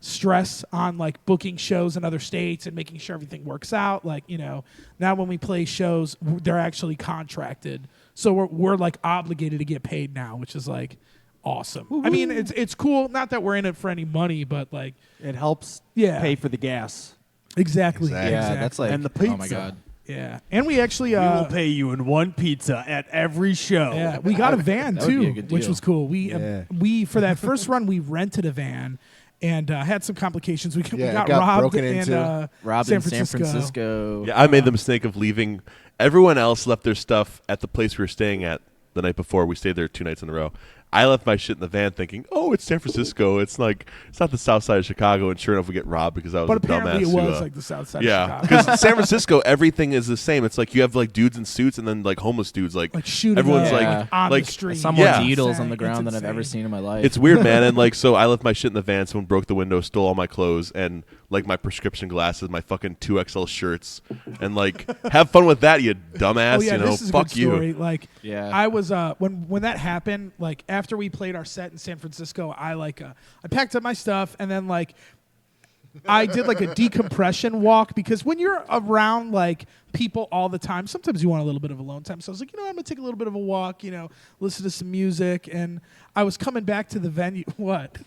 stress on like booking shows in other states and making sure everything works out. Like, now when we play shows, they're actually contracted, so we're like obligated to get paid now, which is like awesome. I mean, it's cool. Not that we're in it for any money, but like, It helps yeah, pay for the gas. exactly. Exactly. Yeah, exactly. that's like And the oh my pizza. god. Yeah, and we actually We will pay you in one pizza at every show. yeah, we got a van That would be a too, good which deal. was cool. We Yeah. we for that first run we rented a van and had some complications. We Yeah, it got got robbed broken in into. Rob San in San Francisco. Francisco. Yeah, I made the mistake of leaving. Everyone else left their stuff at the place we were staying at the night before. We stayed there 2 nights in a row. I left my shit in the van thinking, oh, it's San Francisco. It's like, it's not the south side of Chicago. And sure enough, we get robbed because I was But a apparently dumbass. it was who, like the south side yeah, of Chicago. because San Francisco, everything is the same. It's like you have like dudes in suits and then like homeless dudes. Like, Like shooting everyone's up, like, on like the street. Some more Yeah. needles Insane. on the ground It's than I've ever insane. seen in my life. it's weird, man. And like, so I left my shit in the van. Someone broke the window, stole all my clothes and like my prescription glasses, my fucking 2XL shirts, and like, have fun with that, you dumbass. Oh yeah, Fuck this is a good you. story. Like, Yeah. I was when that happened. Like after we played our set in San Francisco, I packed up my stuff and then like I did like a decompression walk, because when you're around like people all the time, sometimes you want a little bit of alone time. So I was like, I'm gonna take a little bit of a walk, listen to some music. And I was coming back to the venue. What?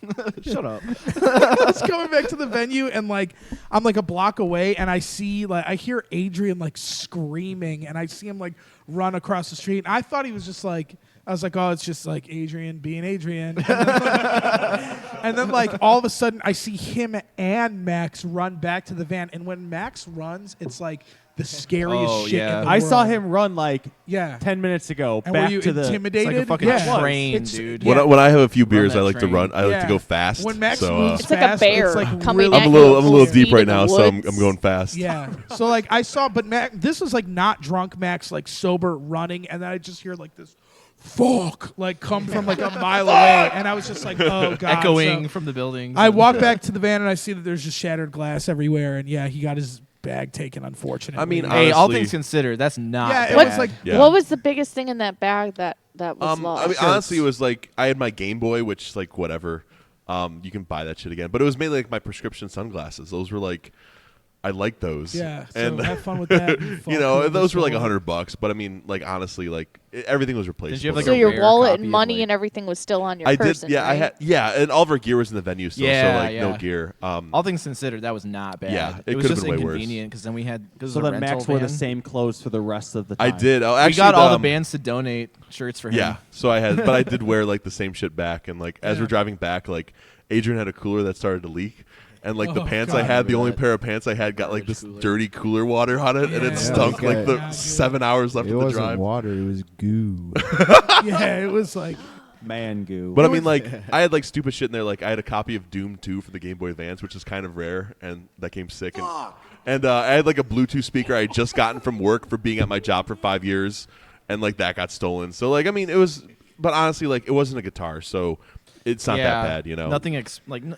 Shut up. I was coming back to the venue and like I'm like a block away and I hear Adrian like screaming and I see him like run across the street. And I thought he was just like I was like, oh, it's just like Adrian being Adrian. And then like all of a sudden I see him and Max run back to the van. And when Max runs, it's like the scariest shit in the I world. saw him run like Yeah. 10 minutes ago. And back were you to the intimidated? It's like a fucking Yeah. train, It's- dude. yeah. When I have a few beers, that I like to train. run. I like to Yeah. go fast. When Max so, moves It's like a fast, bear it's like coming really at I'm a you little at I'm a full little deep speed right in the now, so I'm woods. going fast. Yeah. So like I saw, but this was like not drunk Max, like sober running, and then I just hear like this, fuck, like come from like a mile away, and I was just like, oh god, Echoing So from the buildings. I walk back to the van and I see that there's just shattered glass everywhere, and yeah, he got his bag taken. Unfortunately, I mean, Hey, all honestly- things considered, that's not yeah, it bad. was like Yeah. What was the biggest thing in that bag that was lost? I mean, honestly, it was like I had my Game Boy, which like whatever. You can buy that shit again, but it was mainly like my prescription sunglasses. Those were like, I like those. Yeah, so and have fun with that. you know, those were like $100. But I mean, like honestly, like everything was replaced. Did you have, like, so a your rare wallet copy and of, money like- and everything was still on your I person, did, right? and all of our gear was in the venue still, Yeah, so like no yeah. gear. All things considered, that was not bad. Yeah, it it was could've just been way worse. inconvenient because then we had So then Max wore the van. same clothes for the rest of the I time. did. Oh, We actually, got all the bands to donate shirts for him. Yeah, so I had, but I did wear like the same shit back, and like as we're driving back, like Adrian had a cooler that started to leak. And like the Oh, pants God. I had, the Remember only that. pair of pants I had got like this cooler. dirty cooler water on it, and Yeah. it stunk Yeah, like the dude. 7 hours left It of the wasn't drive. water. It was goo. yeah, it was like Man goo. But I mean, like I had like stupid shit in there. Like I had a copy of Doom 2 for the Game Boy Advance, which is kind of rare, and that came sick. And I had like a Bluetooth speaker I had just gotten from work for being at my job for 5 years, and like that got stolen. So like I mean, it was, but honestly, like it wasn't a guitar, so. It's not that bad, you know. Nothing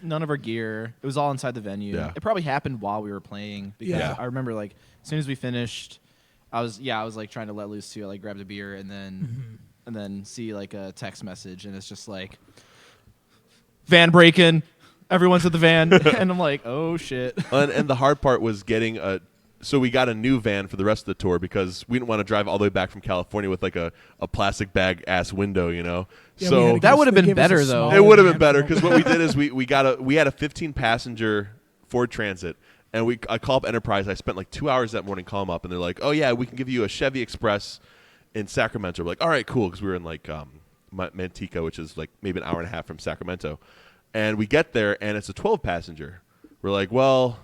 none of our gear. It was all inside the venue. Yeah. It probably happened while we were playing because Yeah. I remember like as soon as we finished, I was like trying to let loose too. I like grabbed a beer and then see like a text message and it's just like van breaking, everyone's at the van and I'm like, oh shit. And the hard part was getting a. So we got a new van for the rest of the tour because we didn't want to drive all the way back from California with like a plastic bag ass window, you know. yeah, so we had to that give would've us- they been gave us a better, though. smaller it would have van been better for- because what we did is we had a 15 passenger Ford Transit, and I called up Enterprise. I spent like 2 hours that morning calling them up, and they're like, "Oh yeah, we can give you a Chevy Express in Sacramento." We're like, "All right, cool," because we were in like Manteca, which is like maybe an hour and a half from Sacramento, and we get there and it's a 12 passenger. We're like, "Well,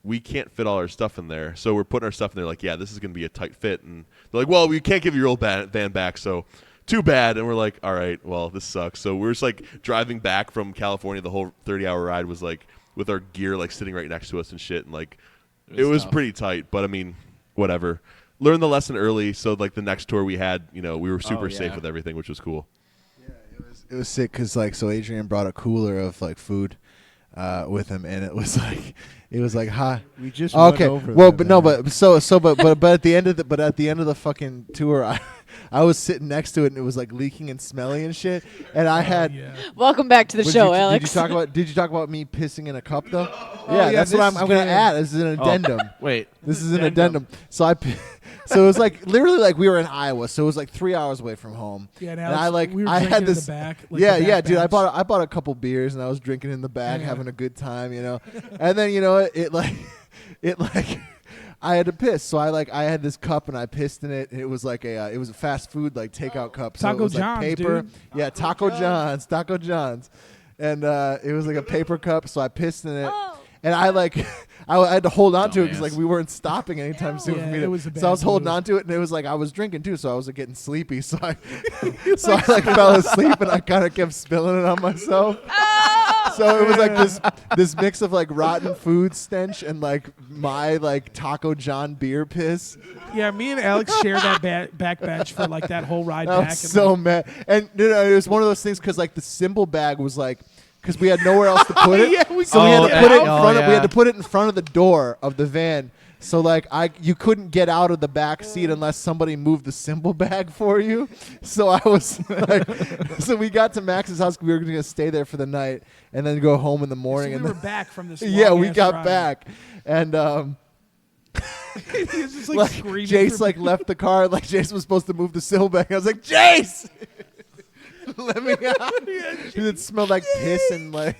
we can't fit all our stuff in there," so we're putting our stuff in there. Like, "Yeah, this is going to be a tight fit," and they're like, "Well, we can't give you your old van back, so." Too bad. And we're like, all right, well, this sucks. So we're just like driving back from California. The whole 30-hour ride was like with our gear like sitting right next to us and shit. And like it was tough. pretty tight. But I mean, whatever. Learned the lesson early. So like the next tour we had, you know, we were super yeah. safe with everything, which was cool. It was sick because like so Adrian brought a cooler of like food with him, and it was like hi. We just Okay, went over well, that, but no, man. but at the end of the fucking tour, I was sitting next to it and it was like leaking and smelly and shit, and I had. Yeah. Welcome back to the Did show, you, Alex. Did you talk about me pissing in a cup though? yeah, that's what this I'm is going to good. add. This is an addendum. Wait. This is an addendum. So so it was like literally like we were in Iowa, so it was like 3 hours away from home. Yeah, and and Alex, I like we were I drinking had in the this back, like yeah the yeah back dude. bench. I bought a couple beers and I was drinking in the back, Yeah. having a good time, you know. And then you know it like I had to piss, so I had this cup and I pissed in it. And it was like it was a fast food like takeout cup. So Taco it was like John's, paper. dude. Yeah, Taco John's, and it was like a paper cup. So I pissed in it, and I had to hold on to it because like we weren't stopping anytime soon Yeah, for me it to. was a So I was bad holding move. on to it, and it was like I was drinking too, so I was like, getting sleepy. So I fell asleep, and I kind of kept spilling it on myself. So it was like this mix of like rotten food stench and like my like Taco John beer piss. Yeah, me and Alex shared that back bench for like that whole ride I back. was and, so like, mad, and you know, it was one of those things because like the cymbal bag was like. Because we had nowhere else to put it, Yeah, we so we had to couldn't put get it in out. front of. We Oh, had to yeah. put it in front of the door of the van. So like you couldn't get out of the back seat unless somebody moved the cymbal bag for you. So I was like, so we got to Max's house. We were going to stay there for the night and then go home in the so morning. we and were then, back from this. yeah, we long-ass got ride. back, and He was just like, like screaming. Jace for like left the car. Like Jace was supposed to move the cymbal bag. I was like, Jace, let me out. 'Cause it smelled like piss and like.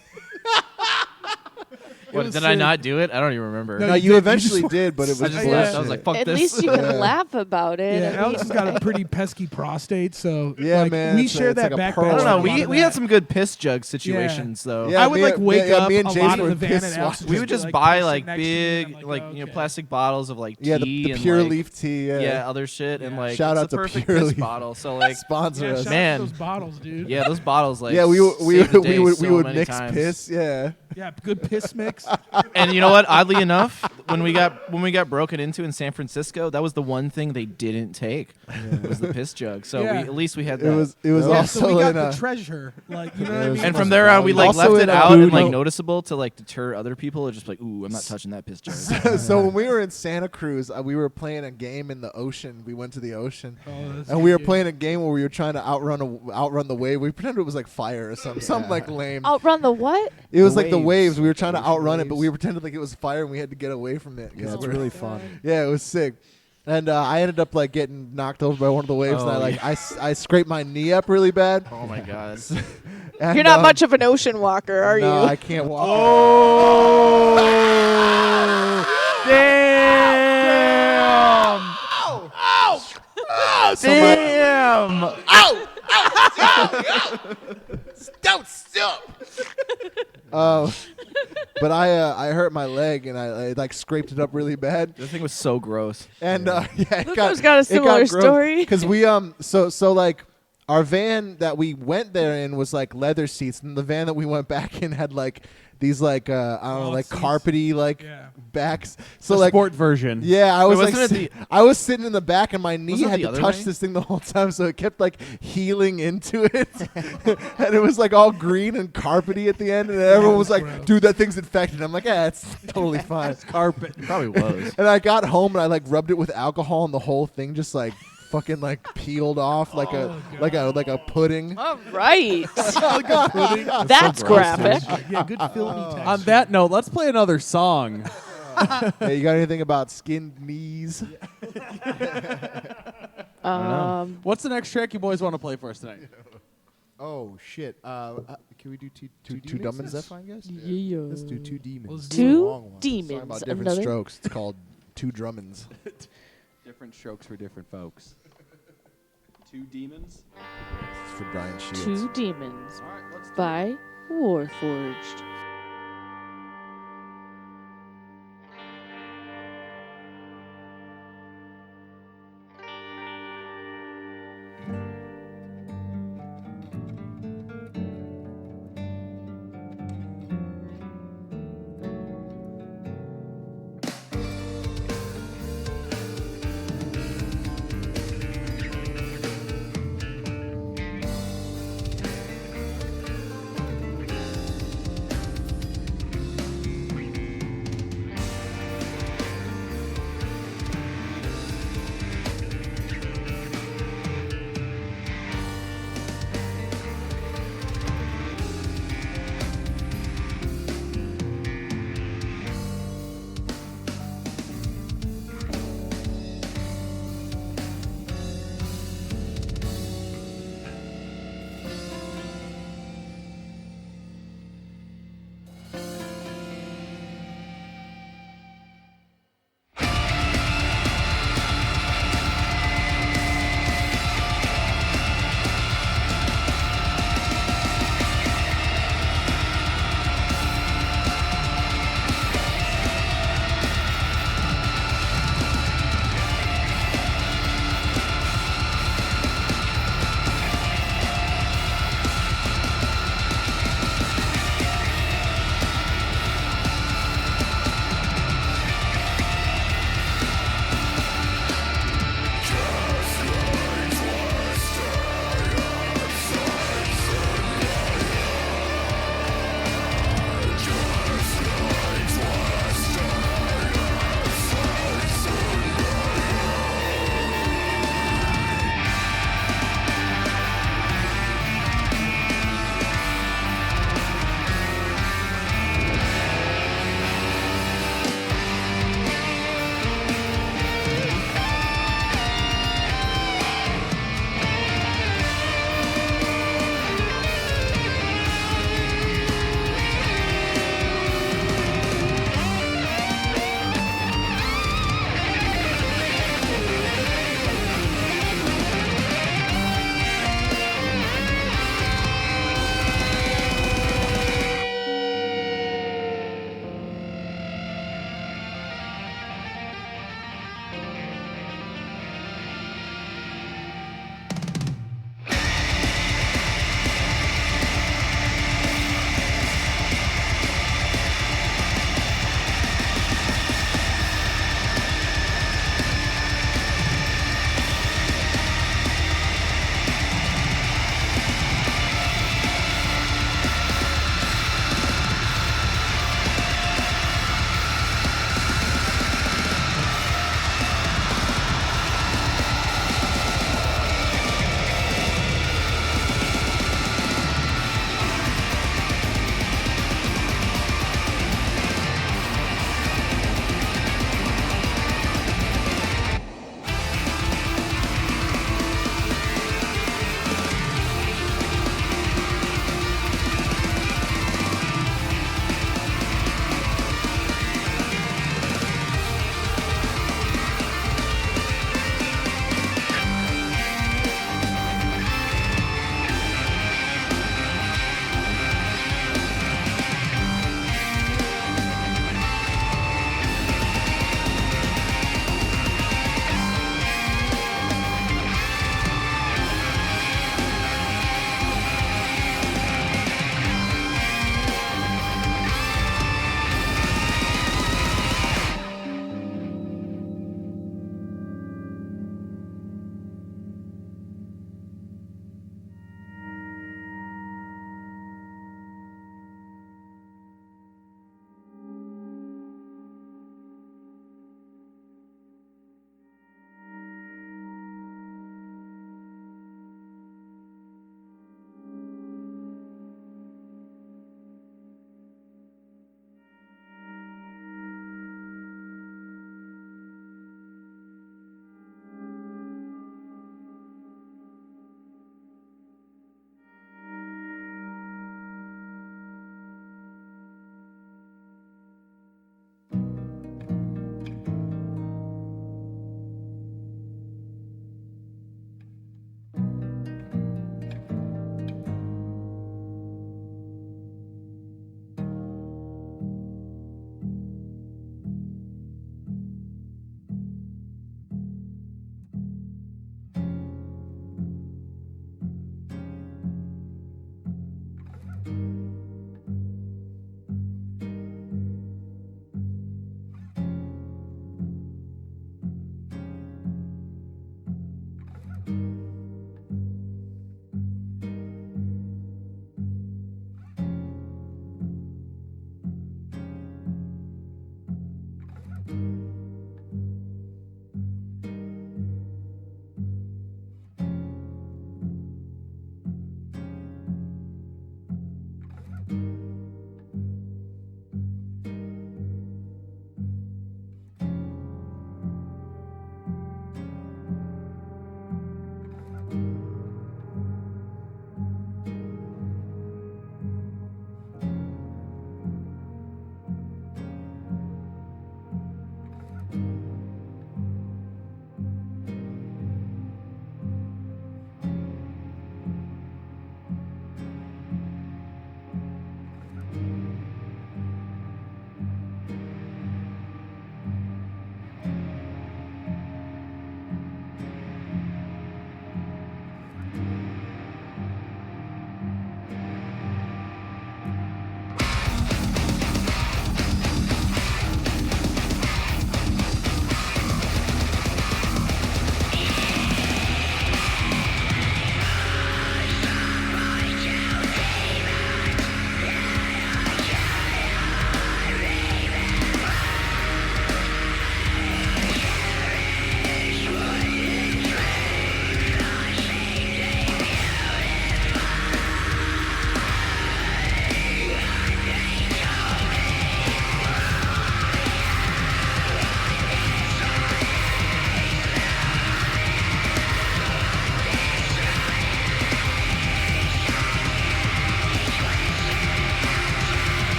What, was did I sick. not do it? I don't even remember. No, No, you you did. You eventually just- did, but it was I just Yeah. left. I was like, fuck At this. least you can Yeah. laugh about it. Yeah, I Alex mean- has got a pretty pesky prostate, so Yeah, like, man, we it's share it's that like a back pearl. I don't bench know. a lot of We had that. some good piss jug situations though. Yeah, I would me like and- wake yeah, up me and a Jason lot in were the van piss and Alex swaps. would We just would be, just like, buy pissing like next to me, and big, I'm like okay. plastic bottles of like Yeah, tea the and pure like, leaf tea. yeah, other shit, and like Shout it's out the to perfect Pure piss Leaf. bottle. So like, Sponsor Yeah, us. shout out Man. to those bottles, dude. yeah, those bottles like Yeah, we save the day we so would many mix times. piss. Yeah. Yeah, good piss mix. And you know what? Oddly enough, when we got broken into in San Francisco, that was the one thing they didn't take was the piss jug. So Yeah. at least we had It that. was yeah, also so we got in the a treasure, like you know Yeah, what I it was mean. and the from most there on, we like Also left in it a out and like food- noticeable to like deter other people. It's just like, ooh, I'm not touching that piss jug. so when we were in Santa Cruz, we were playing a game in the ocean. We went to the ocean, Oh, that's and we were cute. playing a game where we were trying to outrun the wave. We pretended it was like fire or something like lame. Outrun the what? It was The like the waves. waves. We were trying to Ocean outrun it, but waves. we pretended like it was fire, and we had to get away from it. 'cause Yeah, it's we're- really fun. Yeah, it was sick. And I ended up like getting knocked over by one of the waves, and Oh, I scraped my knee up really bad. Oh my god. And, You're not much of an ocean walker, are no, you? I can't walk. Oh, damn! Damn! Don't stop. But I hurt my leg, and I like scraped it up really bad. The thing was so gross. And yeah, it Luco's got a similar story. because we so like our van that we went there in was like leather seats, and the van that we went back in had like these like I don't know, Cloth like seats. carpety like Yeah. backs. So So like sport version. yeah, I was Wait, like wasn't it I was sitting in the back, and my knee Wasn't it had the to other touch way? this thing the whole time, so it kept like healing into it, and it was like all green and carpety at the end, and everyone was like, gross. "Dude, that thing's infected." I'm like, "Yeah, it's totally fine." Carpet. It probably was. And I got home and I like rubbed it with alcohol, and the whole thing just like fucking like peeled off like a pudding. All right. Oh, That's graphic. Yeah, good filthy texture. On that note, let's play another song. Hey, you got anything about skinned knees? What's the next track you boys want to play for us tonight? Oh shit! Can we do two dumb and Zeph? I guess. Yeah. Let's do two demons. Let's do Two Long one. Talking demons. about different Another. strokes. It's called Two Drummonds. Different strokes for different folks. Two demons. It's for Brian Shields. Two demons All right, let's do it. by Warforged.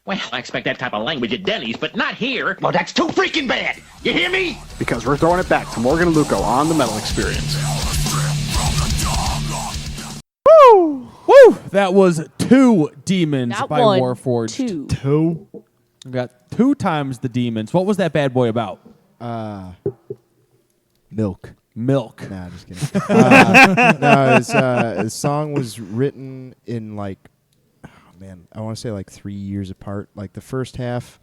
Well, I expect that type of language at Denny's, but not here. Well, that's too freaking bad. You hear me? Because we're throwing it back to Morgan and Luco on the Metal Experience. Woo! Woo! That was 2 Demons Not by one, Warforged. 2. We got 2 times the Demons. What was that bad boy about? Milk. Milk. Nah, just kidding. No, his song was written in like, oh man, I want to say like 3 years apart. Like the first half,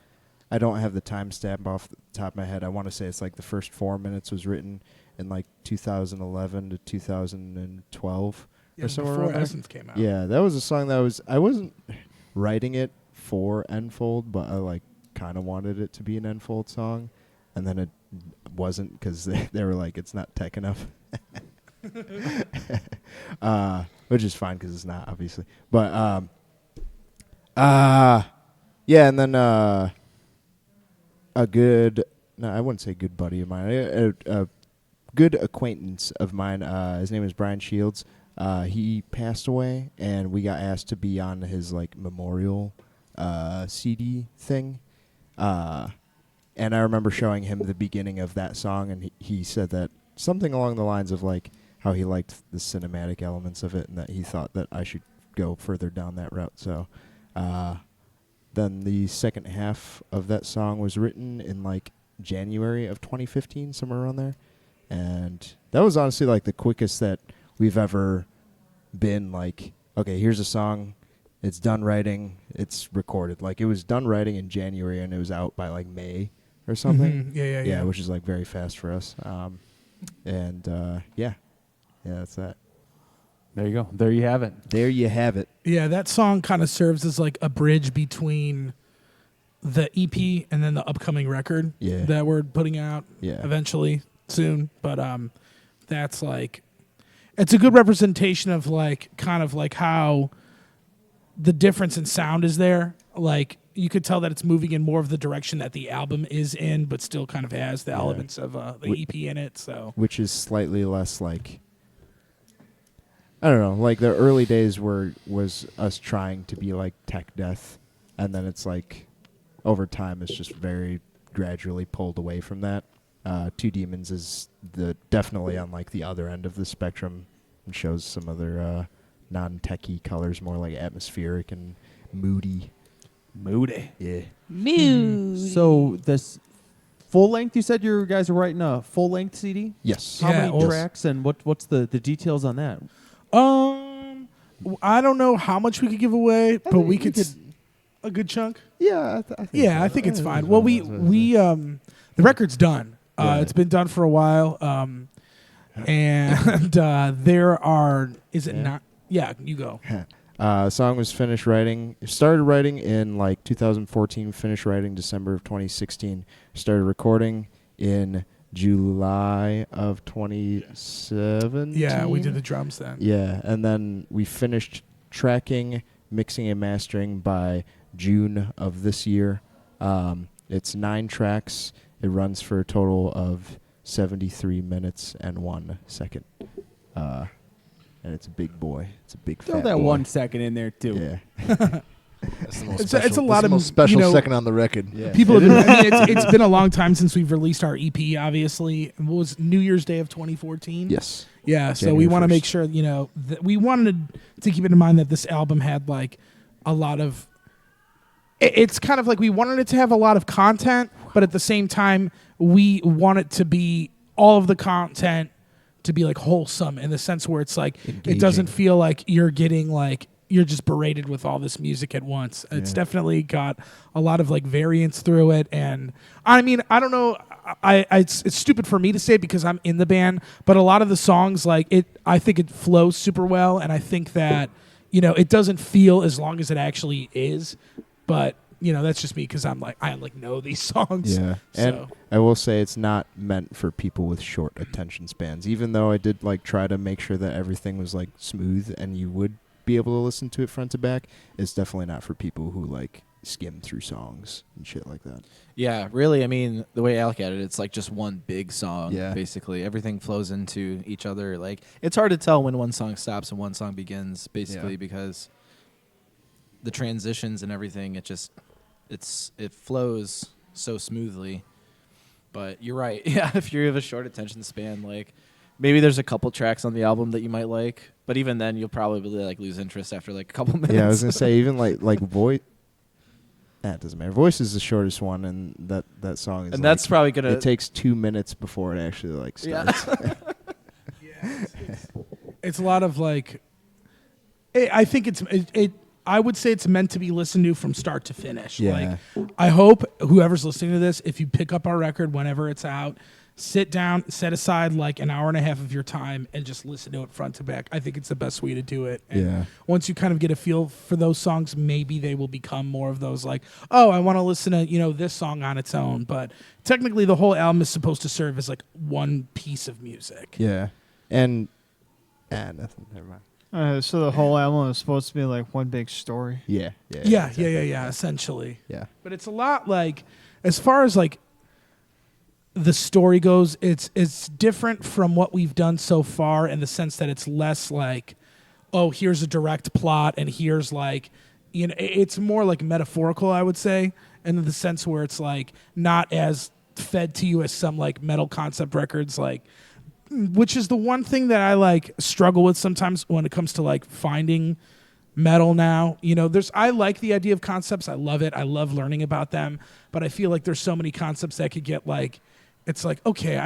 I don't have the timestamp off the top of my head. I want to say it's like the first 4 minutes was written in like 2011 to 2012 or somewhere before around there. Essence came out. Yeah, that was a song that I wasn't writing it for Enfold, but I like kind of wanted it to be an Enfold song, and then it wasn't because they were like, it's not tech enough. Which is fine because it's not, obviously. But yeah, and then a good, no, I wouldn't say good buddy of mine, a good acquaintance of mine, his name is Brian Shields. He passed away, and we got asked to be on his like memorial CD thing. And I remember showing him the beginning of that song, and he said that something along the lines of like how he liked the cinematic elements of it, and that he thought that I should go further down that route. So then the second half of that song was written in like January of 2015, somewhere around there. And that was honestly like the quickest that we've ever been like, okay, here's a song, it's done writing, it's recorded. Like it was done writing in January and it was out by like May or something. Mm-hmm. Yeah, which is like very fast for us. Yeah, that's that. There you go. There you have it. There you have it. Yeah, that song kind of serves as like a bridge between the EP and then the upcoming record that we're putting out eventually soon. But that's like, it's a good representation of like kind of like how the difference in sound is there. Like you could tell that it's moving in more of the direction that the album is in, but still kind of has the elements of the EP in it. So which is slightly less like, I don't know, like the early days was us trying to be like tech death, and then it's like over time it's just very gradually pulled away from that. Two Demons is definitely on like the other end of the spectrum and shows some other non-techy colors, more like atmospheric and moody. Moody. Yeah. Moody. So this full length, you said you guys are writing a full length CD? Yes. How many tracks and what's the details on that? I don't know how much we could give away, but we could a good chunk. Yeah, I think it's fine. Well, we the record's done. It's been done for a while. And there are, is it not? Yeah, you go. Song was finished writing. Started writing in like 2014. Finished writing December of 2016. Started recording in July of 2017. Yeah, we did the drums then. Yeah, and then we finished tracking, mixing, and mastering by June of this year. It's 9 tracks. It runs for a total of 73 minutes and 1 second. And it's a big boy. It's a big Throw fat that boy. 1 second in there too. Yeah. That's the most It's special, a lot of most special you know, second on the record. Yeah. People have been, I mean, it's been a long time since we've released our EP, obviously. What was New Year's Day of 2014? Yes. Yeah, so January we want to 1st. make sure, we wanted to keep it in mind that this album had like a lot of, it's kind of like we wanted it to have a lot of content, but at the same time, we want it to be all of the content to be like wholesome in the sense where it's like, it doesn't feel like you're getting like, you're just berated with all this music at once. It's definitely got a lot of like variance through it. And I mean, I don't know, it's stupid for me to say because I'm in the band, but a lot of the songs, like I think it flows super well. And I think that, it doesn't feel as long as it actually is, but that's just me because I know these songs. Yeah, and I will say it's not meant for people with short attention spans. Even though I did like try to make sure that everything was like smooth and you would be able to listen to it front to back, it's definitely not for people who like skim through songs and shit like that. Yeah, really, I mean, the way I look at it, it's like just one big song, Yeah. basically. Everything flows into each other. Like, it's hard to tell when one song stops and one song begins, basically, because the transitions and everything, it just it flows so smoothly. But you're right. Yeah, if you have a short attention span, like maybe there's a couple tracks on the album that you might like, but even then you'll probably like lose interest after like a couple minutes. Yeah, I was gonna say even like voice. That doesn't matter. Voice is the shortest one, and that song is. And that's probably gonna. It takes 2 minutes before it actually like starts. It's a lot of like. I think I would say it's meant to be listened to from start to finish. Yeah. Like, I hope whoever's listening to this, if you pick up our record whenever it's out, sit down, set aside like an hour and a half of your time, and just listen to it front to back. I think it's the best way to do it. And once you kind of get a feel for those songs, maybe they will become more of those like, oh, I want to listen to this song on its own. But technically, the whole album is supposed to serve as like one piece of music. Yeah, and nothing. Never mind. So the whole album is supposed to be like one big story. Yeah. Essentially. Yeah. But it's a lot like, as far as like the story goes, it's different from what we've done so far in the sense that it's less like, oh, here's a direct plot and here's like, it's more like metaphorical, I would say, in the sense where it's like not as fed to you as some like metal concept records, like, which is the one thing that I like struggle with sometimes when it comes to like finding metal now. I like the idea of concepts. I love it. I love learning about them, but I feel like there's so many concepts that could get like, it's like, okay,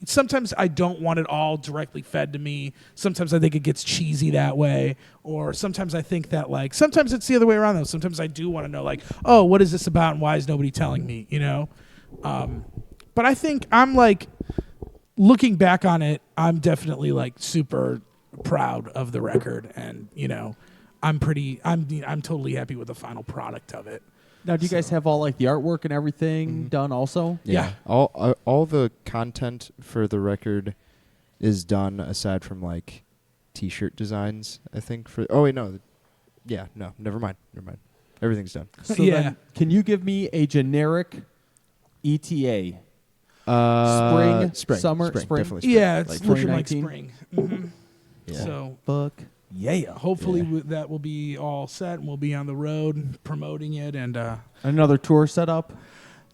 sometimes I don't want it all directly fed to me. Sometimes I think it gets cheesy that way. Or sometimes I think that like, sometimes it's the other way around though. Sometimes I do want to know like, oh, what is this about and why is nobody telling me, But I think I'm like, looking back on it, I'm definitely like super proud of the record, and I'm totally happy with the final product of it. Now, do you guys have all like the artwork and everything done also? Yeah. All the content for the record is done aside from like T-shirt designs. I think never mind. Everything's done. So then, can you give me a generic ETA? Spring, summer, spring. Definitely spring. Yeah, it's like looking like 2019? spring. Mm-hmm. Yeah. So fuck yeah. Hopefully that will be all set, and we'll be on the road promoting it. And another tour set up?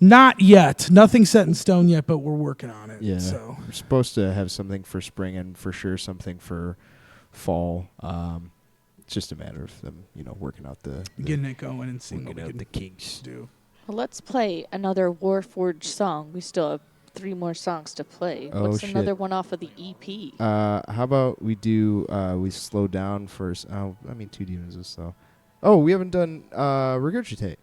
Not yet. Nothing set in stone yet, but we're working on it. Yeah. So we're supposed to have something for spring and for sure something for fall. It's just a matter of them, working out the getting it going and seeing what we can the kinks. do. Well, let's play another Warforged song. We still have 3 more songs to play. What's another one off of the EP? How about we do we slow down first? 2 Demons is slow. Oh, we haven't done Regurgitate,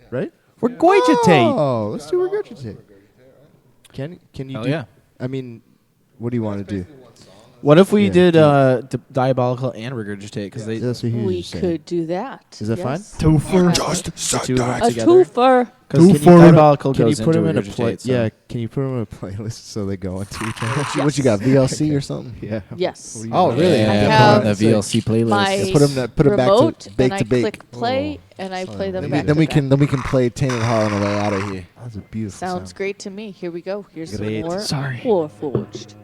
right? Regurgitate. Oh, let's do Regurgitate. Can you? Hell do, yeah. I mean, what do you want to do? What if we did Diabolical and Regurgitate? Because we could do that. Is that fine? Twofer. The two of them A together. twofer. Because Diabolical Can you goes put into them in a Regurgitate, so- Yeah, can you put them in a playlist so they go into each other? What you got, VLC or something? Yeah. Yes. What do you Oh, got? really? I Yeah, have put on the VLC playlist. My Yeah, put 'em back to remote, bake and to I bake. click play, and I play them back Then we to can back. play Tainted Heart on the way out of here. That's a beautiful Sounds sound. great to me. Here we go. Here's Great. some more Sorry. Warforged.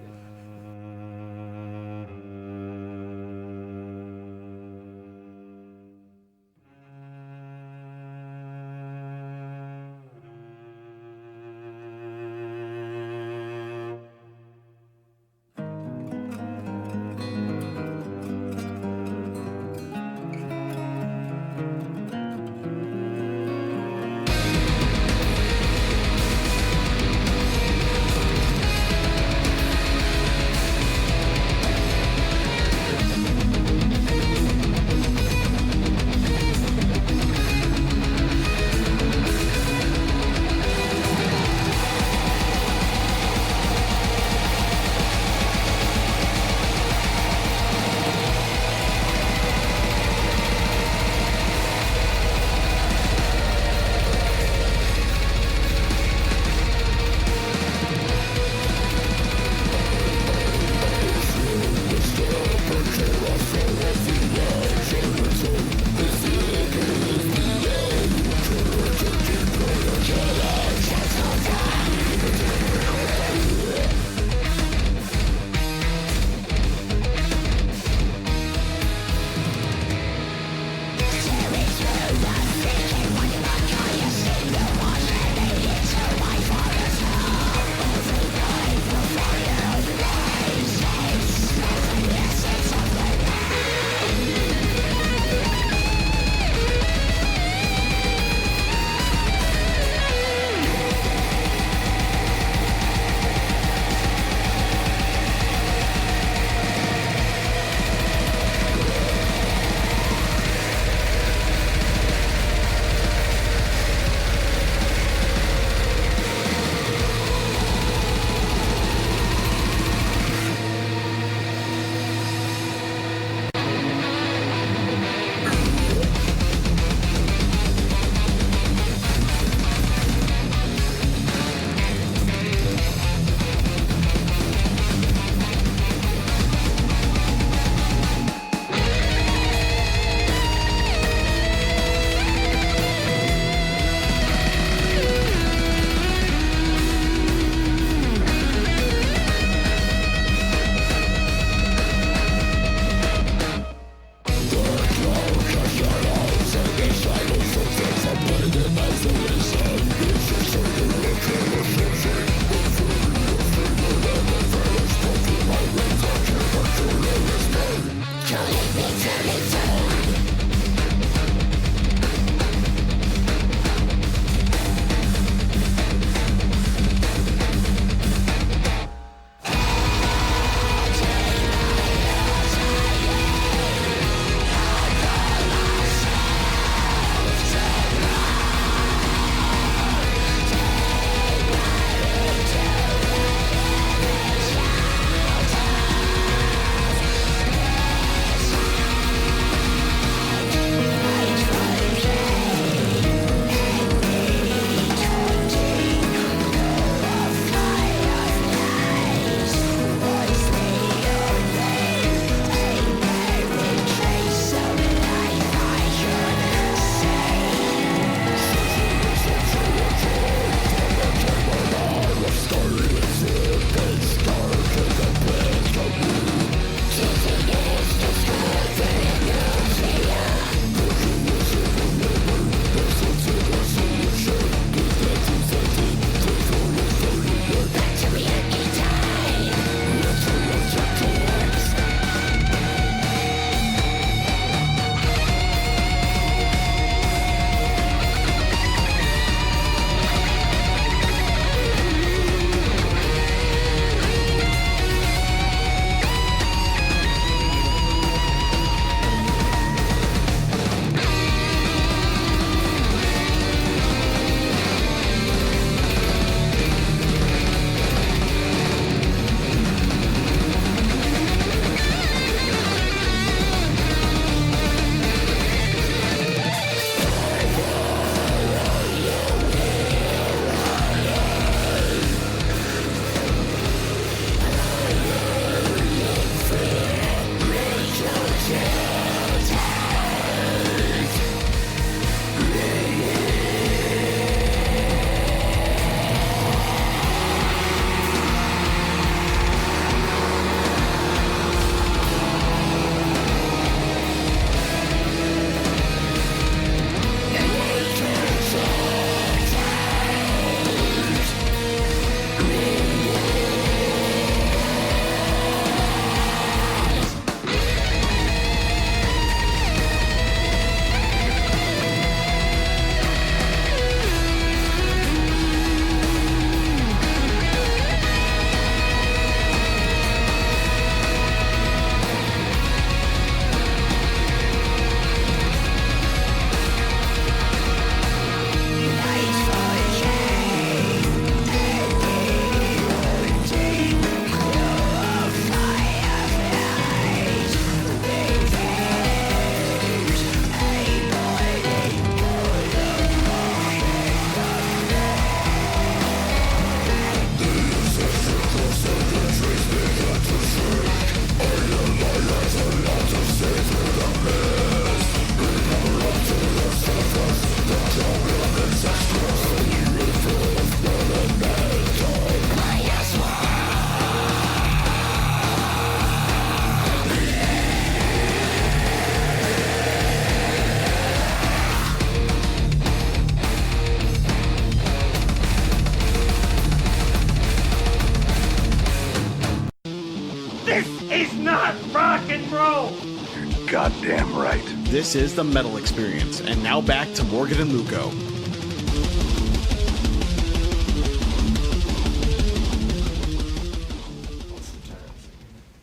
You're goddamn right. This is the Metal Experience, and now back to Morgan and Luco.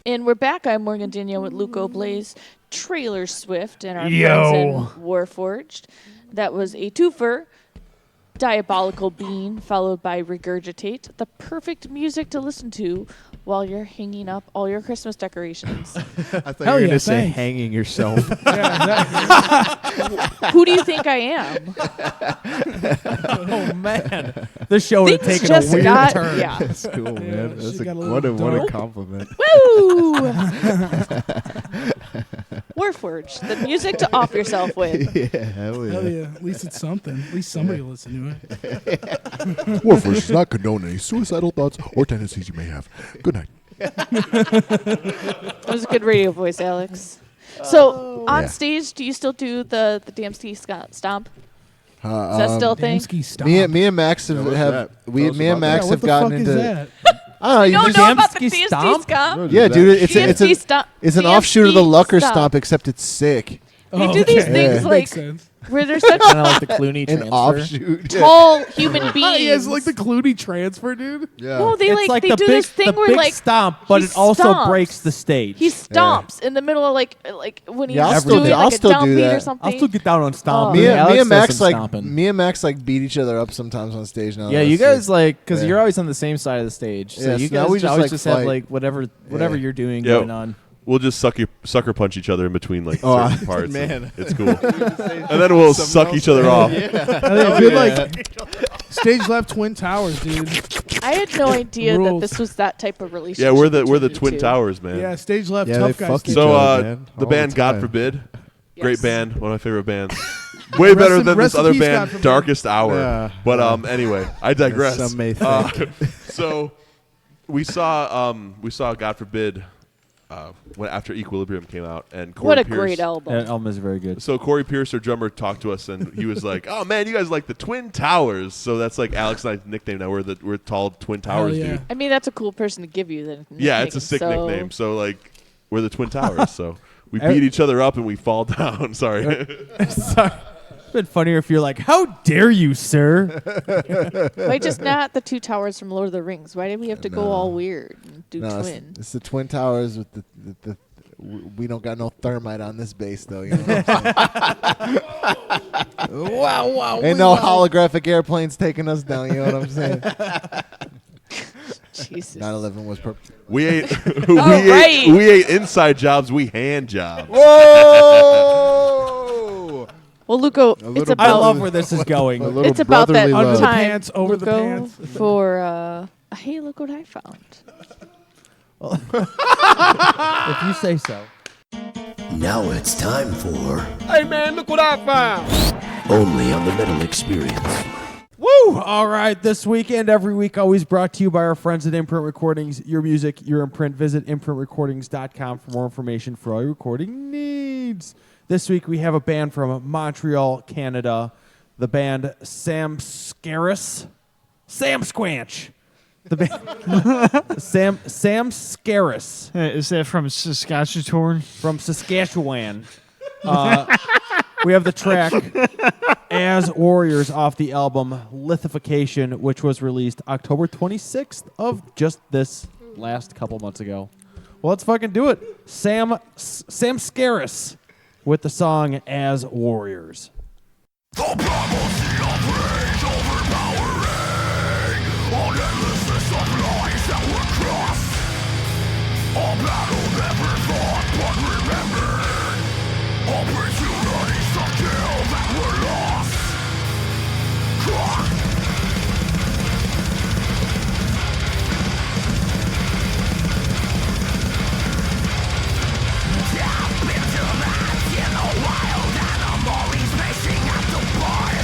And we're back. I'm Morgan Danielle with Luco Blaze, Trailer Swift, and our Yo. friends in Warforged. That was a twofer. Diabolical Bean, followed by Regurgitate, the perfect music to listen to while you're hanging up all your Christmas decorations. I thought Hell you were yeah, going to say thanks. hanging yourself. Who do you think I am? Oh man, this show has Things taken a just weird got- turn. yeah. That's cool, man. she That's got a what little a dope. compliment. Woo! Warforged, the music to off yourself with. Yeah, hell yeah. Hell yeah. At least it's something. At least somebody will listen to it. Warforged does not condone any suicidal thoughts or tendencies you may have. Good night. That was a good radio voice, Alex. So on Yeah. stage, do you still do the Damski stomp? Is Uh, that still a thing? Damski stomp. me and Max have, what's have that? we Tell us me and about Max Yeah, have what the gotten fuck into. is that? I don't know. You You don't just, know about the Damski DMC stomp? stomp? yeah, dude. It's DMC stomp. it's an offshoot of the DMC Lucker stomp. stomp, except it's sick. They do these okay. things Yeah. like Makes sense. where there's such Kind of like the Clooney An transfer. offshoot. tall human beings. He has like the Clooney transfer, dude. Yeah. No, they It's like they the do big, this thing the where big like stomp, but he it also stomps. breaks the stage. he stomps in the middle of like when he's Yeah, I'll still doing do- like I'll a still do downbeat that. or something. I'll still get down on stomp. Oh. Me and, Alex me and does Max some like stomping. me and Max like beat each other up sometimes on stage now. Yeah, you That's guys like because Yeah. you're always on the same side of the stage, so Yeah, you so now guys we just, always like, just have fight. like whatever you're doing Yeah. going on. We'll just sucker punch each other in between like Oh, certain parts. man. and It's cool. And then we'll suck each other off. Good, like stage left Twin Towers, dude. I had no idea that Rules. this was that type of relationship. Yeah, we're the between you Twin two. Towers, man. Yeah, stage left Yeah, they tough guys. fuck dude. each So other, man, the all band the God time. Forbid, Yes. great band, one of my favorite bands. Way better than rest this in other peace, God band, Forbid. Darkest Hour. Yeah. But anyway, I digress. Some may think. So we saw God Forbid after Equilibrium came out, and Corey What a Pierce, great album. That album is very good. So Corey Pierce, our drummer, talked to us, and he was like, "Oh man, you guys like the Twin Towers." So that's like Alex and I's nickname now. We're tall Twin Towers, yeah. dude. I mean, that's a cool person to give you. The Yeah, it's a nickname, sick so- nickname. So like, we're the Twin Towers. So we beat each other up and we fall down. Sorry. Sorry. It's been funnier if you're like, "How dare you, sir?" Why just not the two towers from Lord of the Rings? Why did we have to go all weird and do No, twin? it's the Twin Towers with the we don't got no thermite on this base though. You know what I'm saying? wow. Ain't no holographic airplanes taking us down. You know what I'm saying? Jesus. 9/11 was we ate right. we ate inside jobs. We hand jobs. Whoa! Well, Luco, little it's bit. I about love where this is going. A little it's about that brotherly Under the love. time pants, over the Luco, pants. for hey, look what I found. If you say so. Now it's time for Hey man, look what I found! Only on the Metal Experience. Woo! All right, this week and every week, always brought to you by our friends at Imprint Recordings. Your music, your imprint. Visit imprintrecordings.com for more information for all your recording needs. This week, we have a band from Montreal, Canada. The band Sam Scaris. Sam Squanch. The band Sam Scaris Is that from Saskatchewan? from Saskatchewan. We have the track As Warriors off the album Lithification, which was released October 26th of just this last couple months ago. Well, let's fucking do it. Sam Scaris with the song As Warriors. Into that in the wild animal, he's facing at the bar.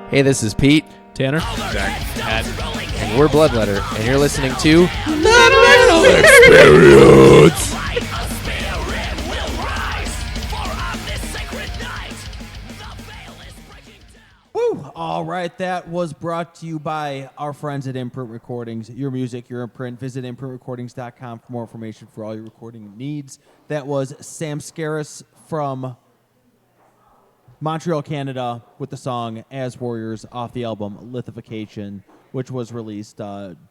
Hey, this is Pete. Tanner. And we're Bloodletter, and you're listening to Experience. Woo! All right, that was brought to you by our friends at Imprint Recordings. Your music, your imprint. Visit imprintrecordings.com for more information for all your recording needs. That was Sam Scaris from Montreal, Canada, with the song As Warriors off the album Lithification, which was released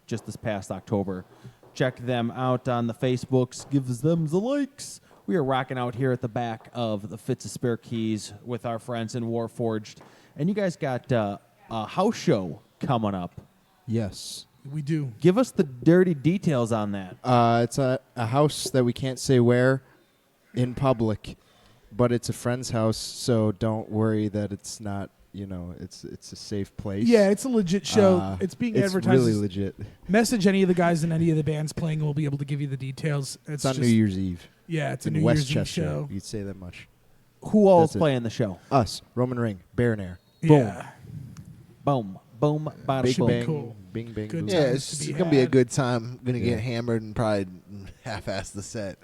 just this past October. Check them out on the Facebooks. Give them the likes. We are rocking out here at the back of the Fits of Spare Keys with our friends in Warforged. And you guys got a house show coming up. Yes. We do. Give us the dirty details on that. It's a house that we can't say where in public, but it's a friend's house, so don't worry that it's not it's a safe place. Yeah, it's a legit show. It's being advertised. It's really legit. Message any of the guys in any of the bands playing, and we'll be able to give you the details. It's on New Year's Eve. Yeah, it's a in New Year's Eve Westchester. show. You'd say that much. Who all is That's it. playing the show? Us, Roman Ring, Bear and Air. Yeah. Boom. Boom. Bada Big boom. bang, cool. bing bang. Good boom. Yeah, times it's to just be gonna be a had. good time. Gonna Yeah. get hammered and probably half-ass the set.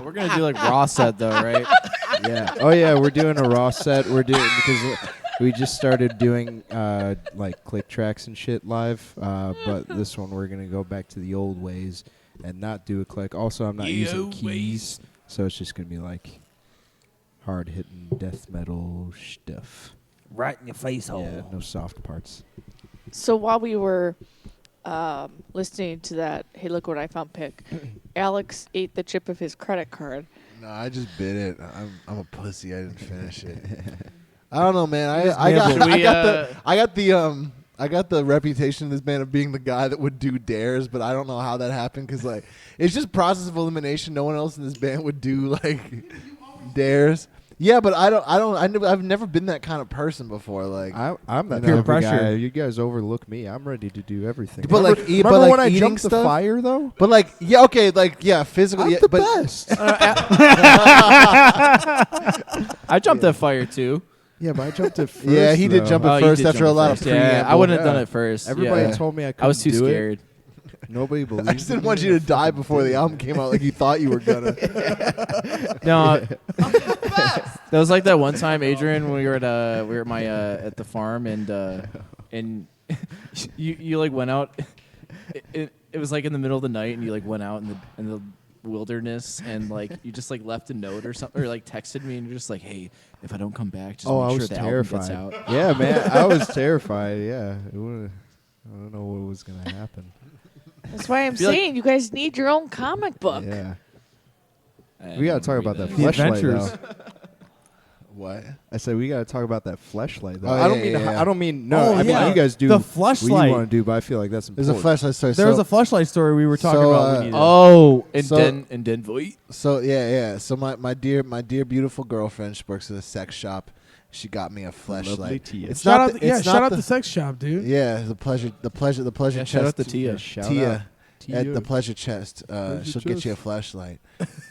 We're gonna do like raw set though, right? Yeah. Oh yeah, we're doing a raw set. We're doing because we just started doing like click tracks and shit live. But this one we're gonna go back to the old ways and not do a click. Also, I'm not using keys, so it's just gonna be like hard hitting death metal stuff. Right in your face hole. Yeah, no soft parts. So while we were listening to that, hey, look what I found pick, Alex ate the chip of his credit card. No, I just bit it. I'm a pussy. I didn't finish it. I don't know, man. I got the reputation of this band of being the guy that would do dares, but I don't know how that happened because like it's just process of elimination. No one else in this band would do like dares. Yeah, but I've never been that kind of person before. Like I'm that Peer type of pressure. guy. You guys overlook me. I'm ready to do everything. But like, remember when I eating jumped the stuff? fire though? But like, yeah, okay, like yeah, physical. I'm Yeah, the but best. I jumped that fire too. Yeah, but I jumped it first. Yeah, he did though. jump it Oh, you first did after jump a it lot of first. Yeah, preamble. I wouldn't have done Yeah. it first. Everybody Yeah. told me I couldn't I was too do scared. It. Nobody believed I just didn't me. want you to die before the album came out, like you thought you were gonna. No, that was like that one time, Adrian, when we were at my at the farm, and you like went out. It was like in the middle of the night, and you like went out in the wilderness, and like you just like left a note or something, or like texted me, and you're just like, hey, if I don't come back, just Oh, make I sure was the terrified. album gets out. Yeah, man, I was terrified. Yeah, I don't know what was gonna happen. That's why I'm Feel like- saying you guys need your own comic book. Yeah, I we gotta didn't talk read about that The fleshlight Adventures. though. What? I said we gotta talk about that fleshlight though. Oh, I don't yeah, mean yeah. I don't mean no. Oh, I mean yeah. you guys do The what fleshlight. you want to do, but I feel like that's There's a important. flashlight story. There was a fleshlight story we were talking So, about. We needed. Oh, and So- then Voight. So yeah. So my dear beautiful girlfriend, she works at a sex shop. She got me a fleshlight. Tia. It's Shout not. out, The, it's shout not out the, the sex shop, dude. Yeah, the pleasure Yeah, chest. shout out to Tia. Shout Tia. out. At the pleasure chest. She'll get you a flashlight.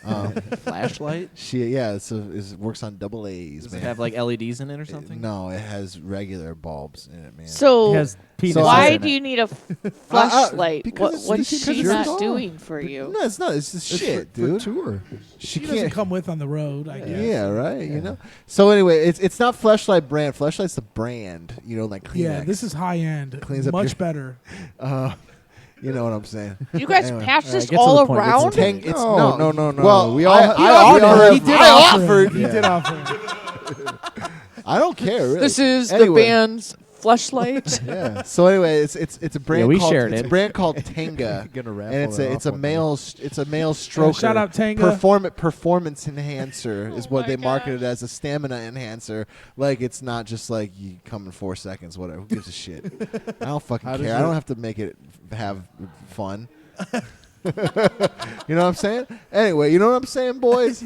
Flashlight. It works on double A's, Does man. it have like LEDs in it or something? No, it has regular bulbs in it, man. So It has penis why in do it. you need a flashlight? because What's it's she your not dog. doing for you? No, it's not. It's just It's shit, for dude. tour. She He doesn't can't. come with on the road, I guess. Yeah, right. You know. So anyway, it's not Fleshlight brand. Fleshlight's the brand. You know, like Kleenex. Yeah, this is high end. Cleans up Much your- better. You know what I'm saying? You guys Anyway. patch this get to all the point. around? It's No. Well, We all I He did I offer. offered. He did offer. I don't care. Really. This is Anyway. the band's fleshlight. Yeah. So anyway, it's a brand. Yeah, we called, shared it's it. a brand called Tenga, Gonna raffle and that it's off a one male stroker. shout out Tenga. Performance enhancer is what my they marketed as, a stamina enhancer. Like it's not just like you come in 4 seconds. Whatever. Who gives a shit? I don't fucking How does care. I it- don't have to make it have fun. You know what I'm saying? Anyway, you know what I'm saying, boys?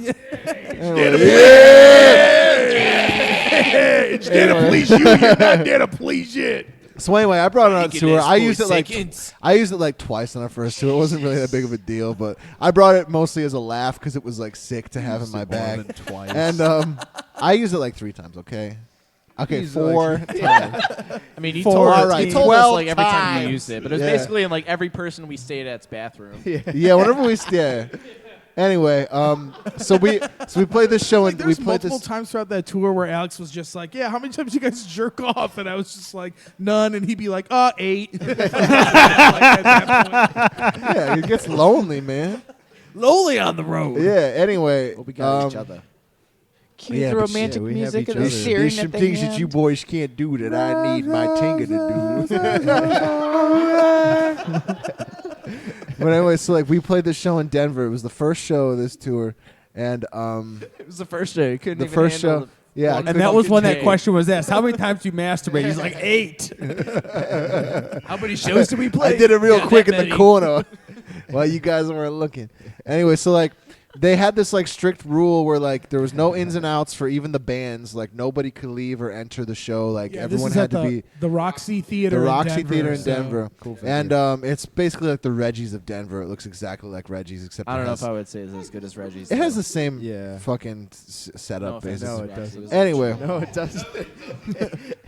It's there to please you. You're not there to please it. So anyway, I brought it on tour. I used it seconds. like twice on our first tour. It wasn't really that big of a deal, but I brought it mostly as a laugh because it was like sick to have in my bag. Twice. And I used it like 3 times. Okay, Used it like 4 times. I mean, he Four, told, all right, he told us 12 like every time times. he used it, but it was Yeah. basically in like every person we stayed at's bathroom. Yeah, whenever we Anyway, so we played this show and we There's played multiple this. times throughout that tour where Alex was just like, "Yeah, how many times you guys jerk off?" And I was just like, "None." And he'd be like, 8." Like, at that point. Yeah, it gets lonely, man. Lonely on the road. Yeah. Anyway, Well, we got each other. Cue Yeah, the but romantic we have music each and the other. sharing there's some at the things that end. you boys can't do that I need my Tinga to do. But anyway, so like we played this show in Denver. It was the first show of this tour, and It was the first day. He couldn't the even first handle show. it. Yeah, One And that was when that day. question was asked. How many times do you masturbate? He's like 8. How many shows did we play? I did it real Yeah, quick that in the many. corner while you guys weren't looking. Anyway, so like they had this like strict rule where like there was no ins and outs for even the bands. Like nobody could leave or enter the show. Like everyone had to be the Roxy Theater. The Roxy in Denver, Theater in so. Denver. Cool And it's basically like the Reggie's of Denver. It looks exactly like Reggie's, except I don't it know has, if I would say it's as good as Reggie's. it has though. the same fucking setup. No offense, basically. No, it doesn't. Anyway, No, it doesn't.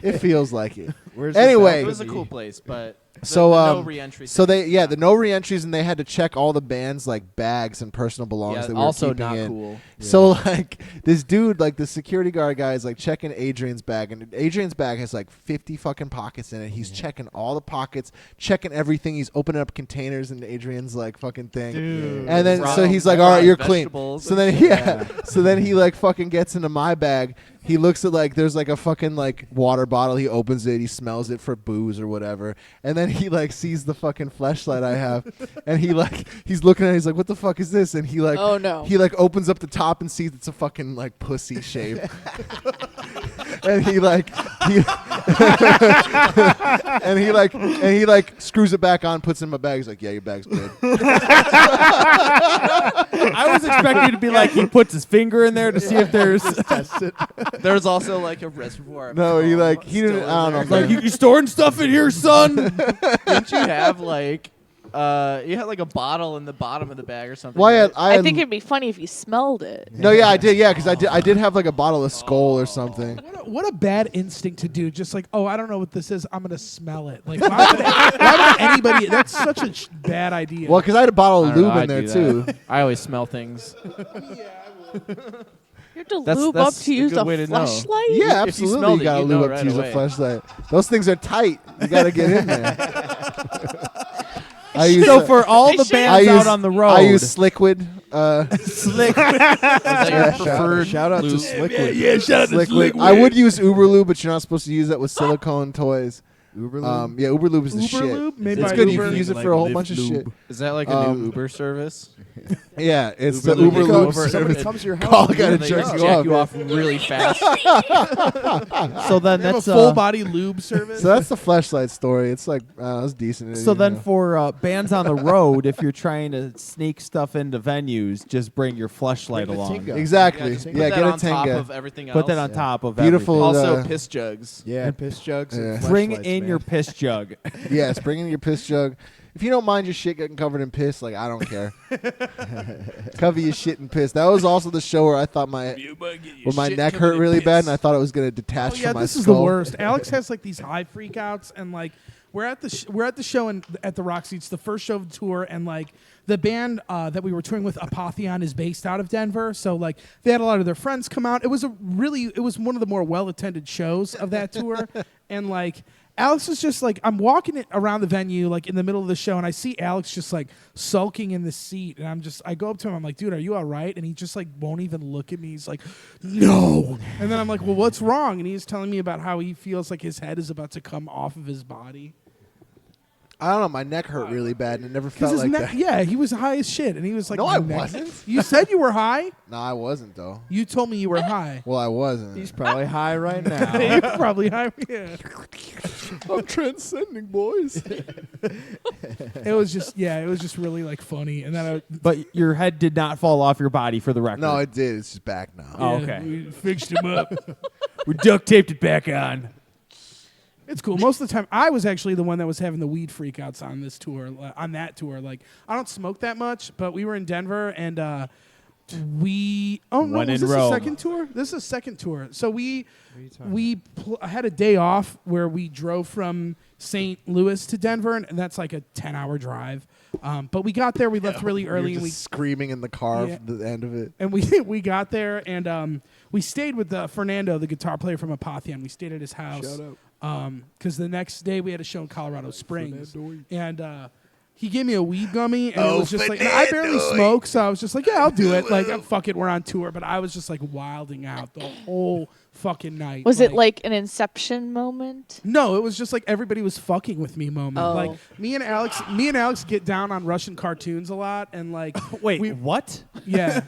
it feels like it. Where's the Anyway, It was a cool place, but so the no re-entry. so thing. the no re-entries, and they had to check all the bands like bags and personal belongings Yeah, that we were also keeping not in. cool. So like this dude, like the security guard guy, is like checking Adrian's bag, and Adrian's bag has like 50 fucking pockets in it. He's checking all the pockets, checking everything. He's opening up containers in Adrian's like fucking thing, Dude. and then so he's like, all right, you're clean. So then so then he like fucking gets into my bag. He looks at like there's like a fucking like water bottle. He opens it. He smells it for booze or whatever. And then he like sees the fucking fleshlight I have, and he's looking at it. He's like, what the fuck is this? And he like Oh, no. he like opens up the top and sees it's a fucking like pussy shape. And he screws it back on, puts it in my bag. He's like, yeah, your bag's good. I was expecting you to be like he puts his finger in there to see if there's. There's also like a reservoir. of No, he cum like he still didn't. in I don't know. there. Like you storing stuff in here, son. Didn't you have like you had like a bottle in the bottom of the bag or something? Why right? I think it'd be funny if you smelled it. No, yeah, I did. Yeah, because I did have like a bottle of Skull or something. What a bad instinct to do. Just like, oh, I don't know what this is. I'm gonna smell it. Like, why would anybody? That's such a bad idea. Well, because I had a bottle I of don't know, lube in I there do too. that. I always smell things. You have to That's- lube up that's to a use good a way to know. fleshlight? Yeah, If you absolutely. smelled You it, gotta you'd lube know up right to use a away. flashlight. Those things are tight. You gotta get in there. So for all the bands out on the road, I use Sliquid. Slick. Shout out to Sliquid. Yeah, shout out to Sliquid. Slick. I would use Uberlube, but you're not supposed to use that with silicone toys. Uberlube? Yeah, Uberlube is the shit. Uberlube? Made It's by good. You Uber? can use it Like for a whole Lyft bunch of shit. Is that like a new Uber service? Yeah, it's the Uberlube Uberlube over- service. Somebody comes to your house. Call and gotta they jerk jack you off. really fast. So then They have that's a full body lube service. So that's the flashlight story. It's like it's decent. So then Yeah. for bands on the road, if you're trying to sneak stuff into venues, just bring your fleshlight Bring the along. Tinga. Exactly. Put Yeah, Put get that a on top Tinga. of everything else. Put that on top of Beautiful. Also, piss jugs. Yeah, piss jugs. Yeah. And Bring fleshlights, in man. your piss jug. Yes, bring in your piss jug. If you don't mind your shit getting covered in piss, like I don't care. Cover your shit in piss. That was also the show where I thought my neck hurt really bad, and I thought it was gonna detach Oh yeah, from my this skull. is the worst. Alex has like these high freakouts, and like we're at the show at the Roxy. It's the first show of the tour, and like the band that we were touring with, Apotheon, is based out of Denver. So like they had a lot of their friends come out. It was one of the more well attended shows of that tour, and like. Alex is just like, I'm walking it around the venue, like in the middle of the show, and I see Alex just like sulking in the seat. And I go up to him, I'm like, dude, are you all right? And he just like won't even look at me. He's like, no. And then I'm like, well, what's wrong? And he's telling me about how he feels like his head is about to come off of his body. I don't know. My neck hurt really bad, and it never Because felt his like neck, that. yeah, he was high as shit. And he was like, No, my I neck- wasn't. You said you were high? No, I wasn't though. You told me you were high. Well, I wasn't. He's probably high right now. You're probably high. Yeah. I'm transcending, boys. It was just really like funny. And then But your head did not fall off your body, for the record. No, it did. It's just back now. Oh, okay. We fixed him up. We duct taped it back on. It's cool. Most of the time, I was actually the one that was having the weed freakouts on this tour. On that tour, like I don't smoke that much, but we were in Denver and we. Oh no, When was in this Rome. a second tour? This is a second tour. So I had a day off where we drove from St. Louis to Denver, and that's like a 10-hour drive. But we got there. We left really early, You're and we just screaming in the car Yeah. from the end of it. and we got there, and we stayed with Fernando, the guitar player from Apotheon. We stayed at his house. Shout out. Because the next day we had a show in Colorado Springs, and he gave me a weed gummy, and it was just like, and I barely smoke, so I was just like, yeah, I'll do it. Like, fuck it, we're on tour. But I was just like wilding out the whole fucking night. Was it like an Inception moment? No, it was just like everybody was fucking with me moment. Oh. Like me and Alex get down on Russian cartoons a lot, and like Wait, what? yeah,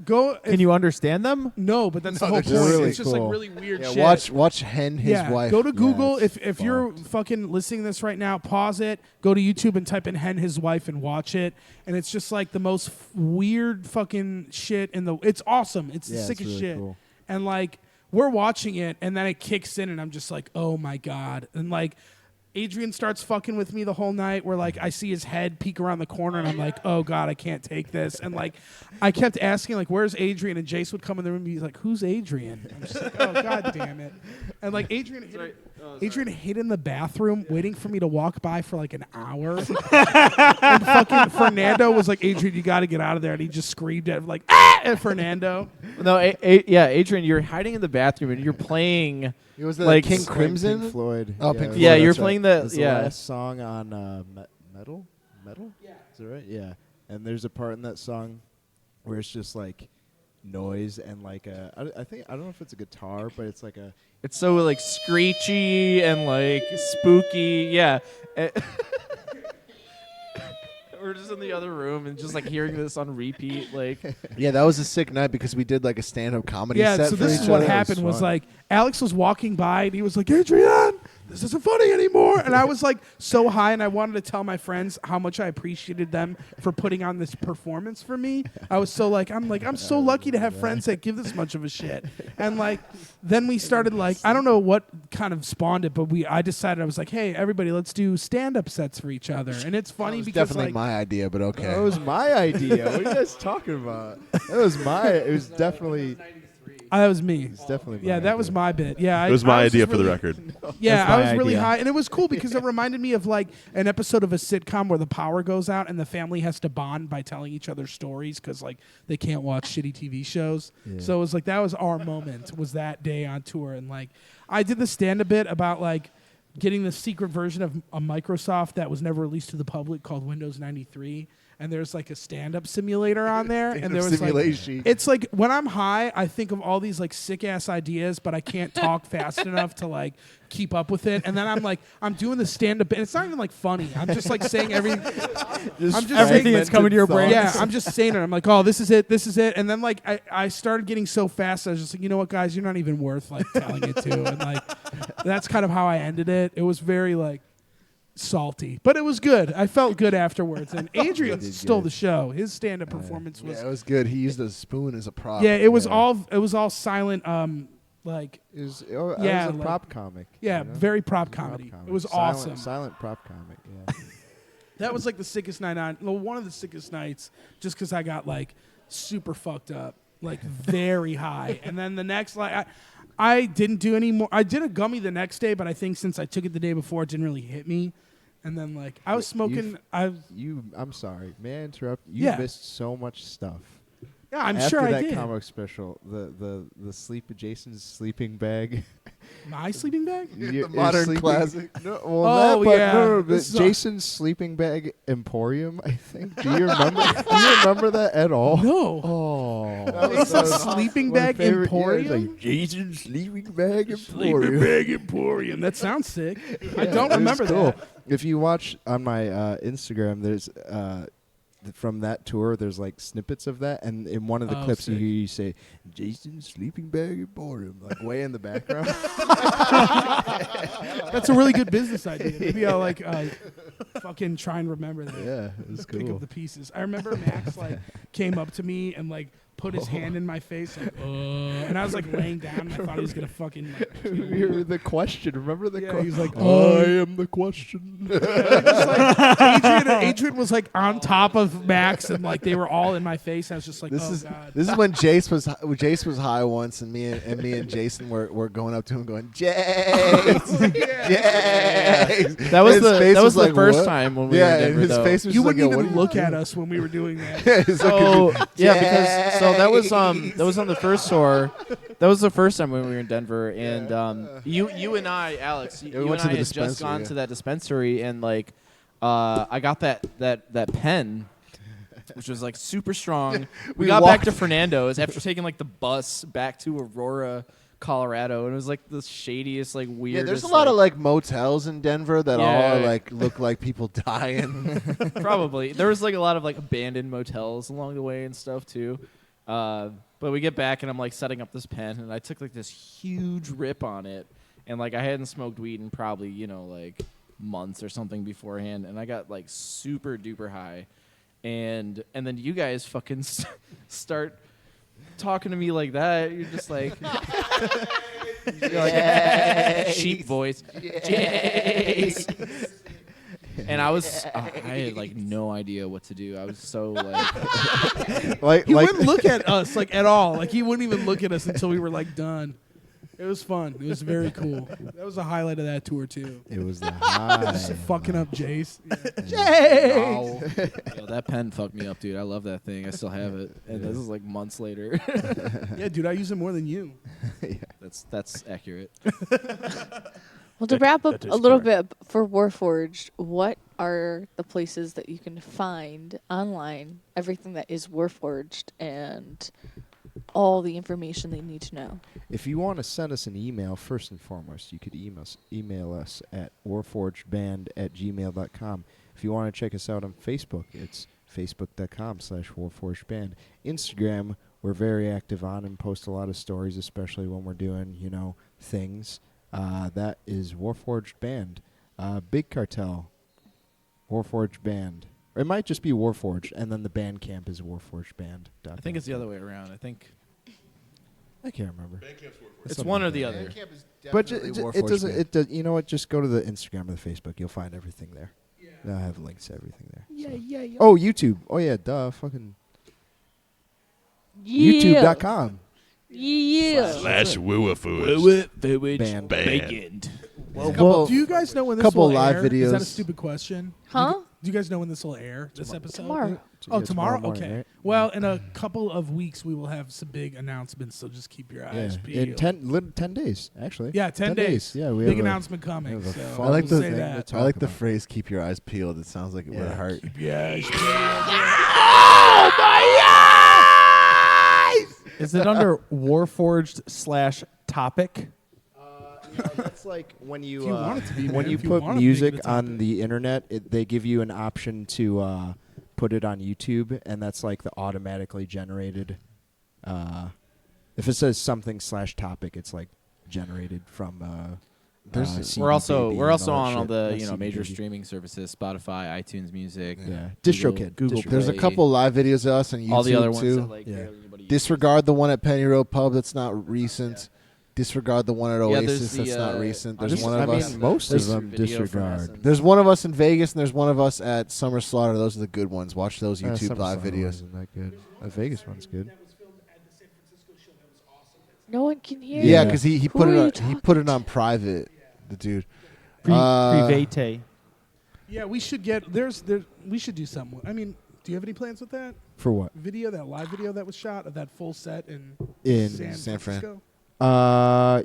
go. Can you understand them? No, but that's the whole point. they're really It's just cool. like really weird Yeah, shit. watch Hen, his wife. Go to Google it's if you're fucking listening to this right now. Pause it. Go to YouTube and type in Hen, his wife, and watch it. And it's just like the most weird fucking shit in the. It's awesome. It's the sickest really shit. cool. And like we're watching it, and then it kicks in, and I'm just like, oh my god. And like Adrian starts fucking with me the whole night. Where like I see his head peek around the corner, and I'm like, oh god, I can't take this. And like I kept asking like, where's Adrian? And Jace would come in the room and be like, who's Adrian? I'm just like, oh god damn it. And like Adrian hid in the bathroom waiting for me to walk by for like an hour. And fucking Fernando was like, Adrian, you got to get out of there. And he just screamed at like, at Fernando. No, yeah, Adrian, you're hiding in the bathroom and you're playing. It was like King Crimson, Pink Floyd. Oh, Pink Floyd. Yeah, you're that's playing right. the It's yeah. the last song on Metal. Yeah, is that right? Yeah, and there's a part in that song where it's just like noise and like I don't know if it's a guitar, but it's like a. It's so like screechy and like spooky. Yeah. We're just in the other room and just like hearing this on repeat. Like, yeah, that was a sick night because we did like a stand-up comedy Yeah, set. so for this each is what other. It happened was fun. like Alex was walking by and he was like, Adrian, this isn't funny anymore. And I was like so high and I wanted to tell my friends how much I appreciated them for putting on this performance for me. I was so like, I'm so lucky to have friends that give this much of a shit. And like, then we started like, I don't know what kind of spawned it, but I decided, I was like, hey, everybody, let's do stand-up sets for each other. And it's funny That was because definitely like, my idea, but okay. That was my idea. What are you guys talking about? That was it was definitely. That was me. It's definitely. Yeah, that was my bit. Yeah, It was my idea just for the really- record. Yeah, That's I my was really idea. high, and it was cool because it reminded me of like an episode of a sitcom where the power goes out and the family has to bond by telling each other stories because like they can't watch shitty TV shows. Yeah. So it was like that was our moment. Was that day on tour, and like I did the stand a bit about like getting the secret version of a Microsoft that was never released to the public called Windows 93. And there's like a stand-up simulator on there, and there was simulation. like, it's like when I'm high, I think of all these like sick ass ideas, but I can't talk fast enough to like keep up with it. And then I'm like, I'm doing the stand-up, and it's not even like funny. I'm just like saying everything. I'm just everything that's saying, coming to your brain. Yeah, I'm just saying it. I'm like, oh, this is it, and then like I started getting so fast, I was just like, you know what, guys, you're not even worth like telling it to, and like that's kind of how I ended it. It was very like. Salty, but it was good. I felt good afterwards, and Adrian stole the show. His stand-up performance was Yeah, it was good. He used a spoon as a prop. yeah. It was all silent. Like It was, Yeah, it was a like- prop comic. yeah, you know? very prop Prop comedy. comic. It was Silent- awesome. Silent prop comic. Yeah. That was like the sickest night on. Well, one of the sickest nights, just because I got like super fucked up, like very high, and then the next like. I didn't do any more. I did a gummy the next day, but I think since I took it the day before, it didn't really hit me. And then like I was smoking. I'm sorry. May I interrupt? You Yeah. missed so much stuff. Yeah, I'm After sure I that did. comic special, the Jason's sleeping bag. My sleeping bag? Your modern sleeping- classic. No, well, Oh, that, but yeah. no, This is but Jason's sleeping bag Emporium. I think. Do you remember? Do you remember that at all? No. Oh, Jason's sleeping one of bag my favorite- yeah, it's Emporium? like Jason's sleeping bag Sleeping Emporium. bag Emporium. That sounds sick. I don't It was remember cool. that. If you watch on my Instagram, there's from that tour, there's like snippets of that, and in one of the Oh, clips you sick. hear you say Jason's sleeping bag Emporium, like way in the background. That's a really good business idea. Maybe I'll like fucking try and remember that. Yeah, it was Pick cool. up the pieces. I remember Max like came up to me and like put his hand in my face like, and I was like laying down and I thought he was gonna fucking like kill me. You're the question. Remember the Yeah, question? he's like, I am the question. Adrian was like on top of Max and like they were all in my face. I was just like, This oh is god. this is when Jace was high once, and me and Jason were going up to him going, Jace, Jace. That was His the face that was the like, first what? time when we yeah, were in Denver. his though. face was You just like, wouldn't yo, what even are look you at doing? us when we were doing that. Yeah, he's So looking- yeah, because so that was on the first tour. That was the first time when we were in Denver, and you and I, Alex, you we went and to I the had just dispensary, gone yeah. to that dispensary, and like I got that pen, which was like super strong. We We got back walked- to Fernando's after taking like the bus back to Aurora, Colorado, and it was like the shadiest, like weirdest. Yeah, there's a lot of like motels in Denver that all are like look like people dying. Probably there was like a lot of like abandoned motels along the way and stuff too. But we get back and I'm like setting up this pen, and I took like this huge rip on it, and like I hadn't smoked weed in probably like months or something beforehand, and I got like super duper high, and then you guys fucking start talking to me like that. You're just like, sheep voice, Jace. And I had like no idea what to do. I was so like, he wouldn't look at us like at all. Like he wouldn't even look at us until we were like done. It was fun. It was very cool. That was the highlight of that tour too. It was the high. Just fucking up Jace. Jace. Yo, that pen fucked me up, dude. I love that thing. I still have it, and this is like months later. Yeah, dude, I use it more than you. Yeah. That's accurate. Well, to wrap up a little bit for Warforged, what are the places that you can find online everything that is Warforged and all the information they need to know? If you want to send us an email, first and foremost, you could email us at warforgedband@gmail.com. If you want to check us out on Facebook, it's facebook.com/warforgedband. Instagram, we're very active on and post a lot of stories, especially when we're doing, things. That is Warforged Band. Big Cartel, Warforged Band. Or it might just be Warforged, and then the band camp is Warforged Band. I think it's the other way around. I can't remember. It's one or the other. But it doesn't. It does. You know what? Just go to the Instagram or the Facebook. You'll find everything there. Yeah. They'll have links to everything there. Yeah. Oh, YouTube. Oh yeah, duh. Fucking. YouTube.com. Yeah. /Woowafood. Band. Well, do you guys know when this couple will live air? videos. Is that a stupid question? Huh? Do you guys know when this will air? This episode? Tomorrow. Oh, Yeah, tomorrow? morning, Okay. right? Well, in a couple of weeks, we will have some big announcements, so just keep your eyes In peeled. 10 days, actually. Yeah, 10 days. Yeah, we big have announcement coming. we have a So fun I like we'll the say that. I like the phrase "keep your eyes peeled." It sounds like it would hurt. Keep your eyes peeled. Oh my eyes! Is it under Warforged/topic? That's like when you, If you want it to be, when man. you If you put want to make music it a on topic. the internet, they give you an option to put it on YouTube, and that's like the automatically generated. If it says something/topic, it's like generated from. CD We're also Baby we're and also that on all shit. the That's CD major Baby. streaming services: Spotify, iTunes Music, Yeah, DistroKid. Google Distro- There's a Play, couple live videos of us on YouTube all the other ones too. that like Yeah. barely anybody uses. Disregard the one at Penny Road Pub. That's not recent. Disregard the one at Yeah, Oasis. there's That's the, not recent. There's Just- one of I us. mean, most there's of them video from disregard. Essence. There's one of us in Vegas, and there's one of us at Summer Slaughter. Those are the good ones. Watch those Summer YouTube live Slaughter videos. wasn't that good. The Vegas one's good. No one can hear Yeah, you. because he Who put are it you on, he talking put it on private. The dude. Private. Yeah, we should get. We should do something. I mean, do you have any plans with that For what? video? That live video that was shot of that full set in San Fran. Francisco.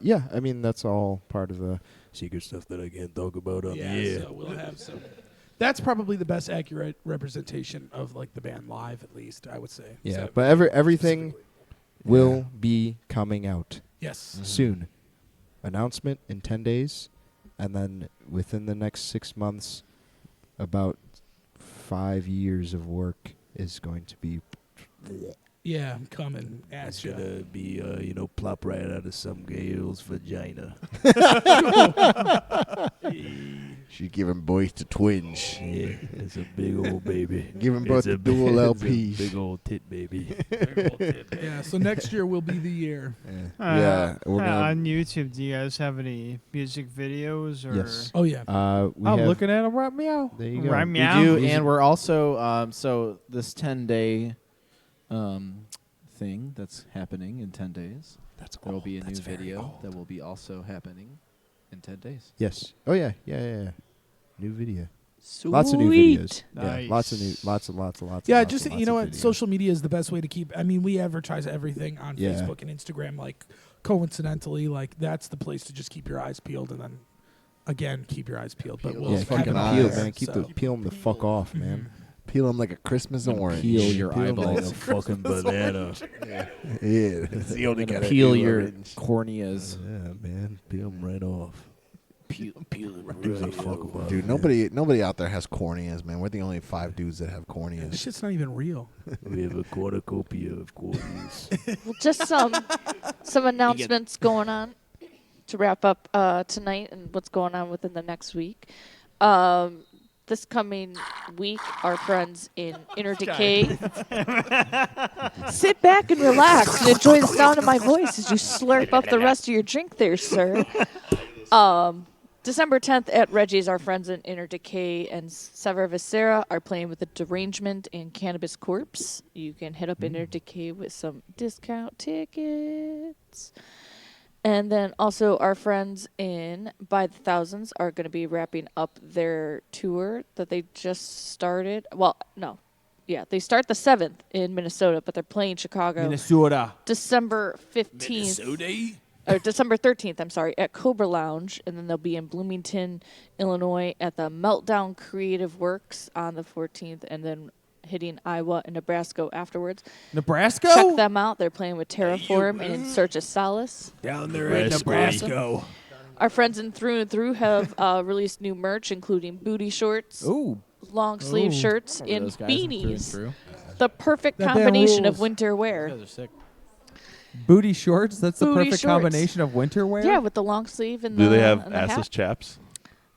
Yeah. I mean, that's all part of the secret stuff that I can't talk about on the air. So we'll have some. That's probably the best accurate representation of like the band live, at least I would say. Yeah, So- but everything will be coming out Yes. soon. Announcement in 10 days, and then within the next 6 months, about 5 years of work is going to be. Yeah, I'm coming at you. be, plop right out of some girl's vagina. She giving birth to twins. Yeah, it's a big old baby. Giving birth to dual LPs. Big old tit baby. Yeah, so next year will be the year. Yeah, we're gonna. On YouTube, do you guys have any music videos or? Yes. Oh yeah. We I'm have, looking at him right meow. There you go. Right, We meow. do, and we're also so this 10-day thing that's happening in 10 days. There will be a new video that will be also happening in 10 days. Yes. Oh yeah. Yeah. New video. Sweet. Lots of new videos. Nice. Yeah. Lots of lots. Yeah, lots just of you know what, videos. social media is the best way to keep. I mean, we advertise everything on Yeah. Facebook and Instagram. Like, coincidentally, like that's the place to just keep your eyes peeled, and then again keep your eyes peeled. But we'll Yeah, have keep an them eyes. peeled, eye, man. Keep so. peel them the fuck off, man. Peel them like a Christmas orange. Peel your Peel 'em like eyeballs. a fucking banana. Yeah. It's the only kind of Peel your corneas. Yeah, man. Peel them right off. Peel it Gives a fuck about Dude, it. nobody out there has corneas, man. We're the only 5 dudes that have This corneas. shit's not even real. We have a cornucopia of corneas. Well, just some announcements going on to wrap up tonight and what's going on within the next week. This coming week, our friends in Inner Decay. Sit back and relax and enjoy the sound of my voice as you slurp up the rest of your drink there, sir. December 10th at Reggie's, our friends in Inner Decay and Sever Viscera are playing with the Derangement and Cannabis Corpse. You can hit up Inner Decay with some discount tickets. And then also our friends in By the Thousands are going to be wrapping up their tour that they just started. Well, no. Yeah, they start the 7th in Minnesota, but they're playing Chicago. Minnesota. December 15th. Or December 13th, I'm sorry, at Cobra Lounge. And then they'll be in Bloomington, Illinois at the Meltdown Creative Works on the 14th. And then hitting Iowa and Nebraska afterwards. Nebraska? Check them out. They're playing with Terraform and In Search of Solace. Down there in Nebraska. Our friends in Through and Through have released new merch, including booty shorts, long sleeve shirts, and those guys in Through and beanies. Through. The perfect That damn combination of rules. winter wear. Those are sick. Booty shorts? That's the Booty perfect shorts. combination of winter wear? Yeah, with the long sleeve and the Do they have and the hat. assless chaps?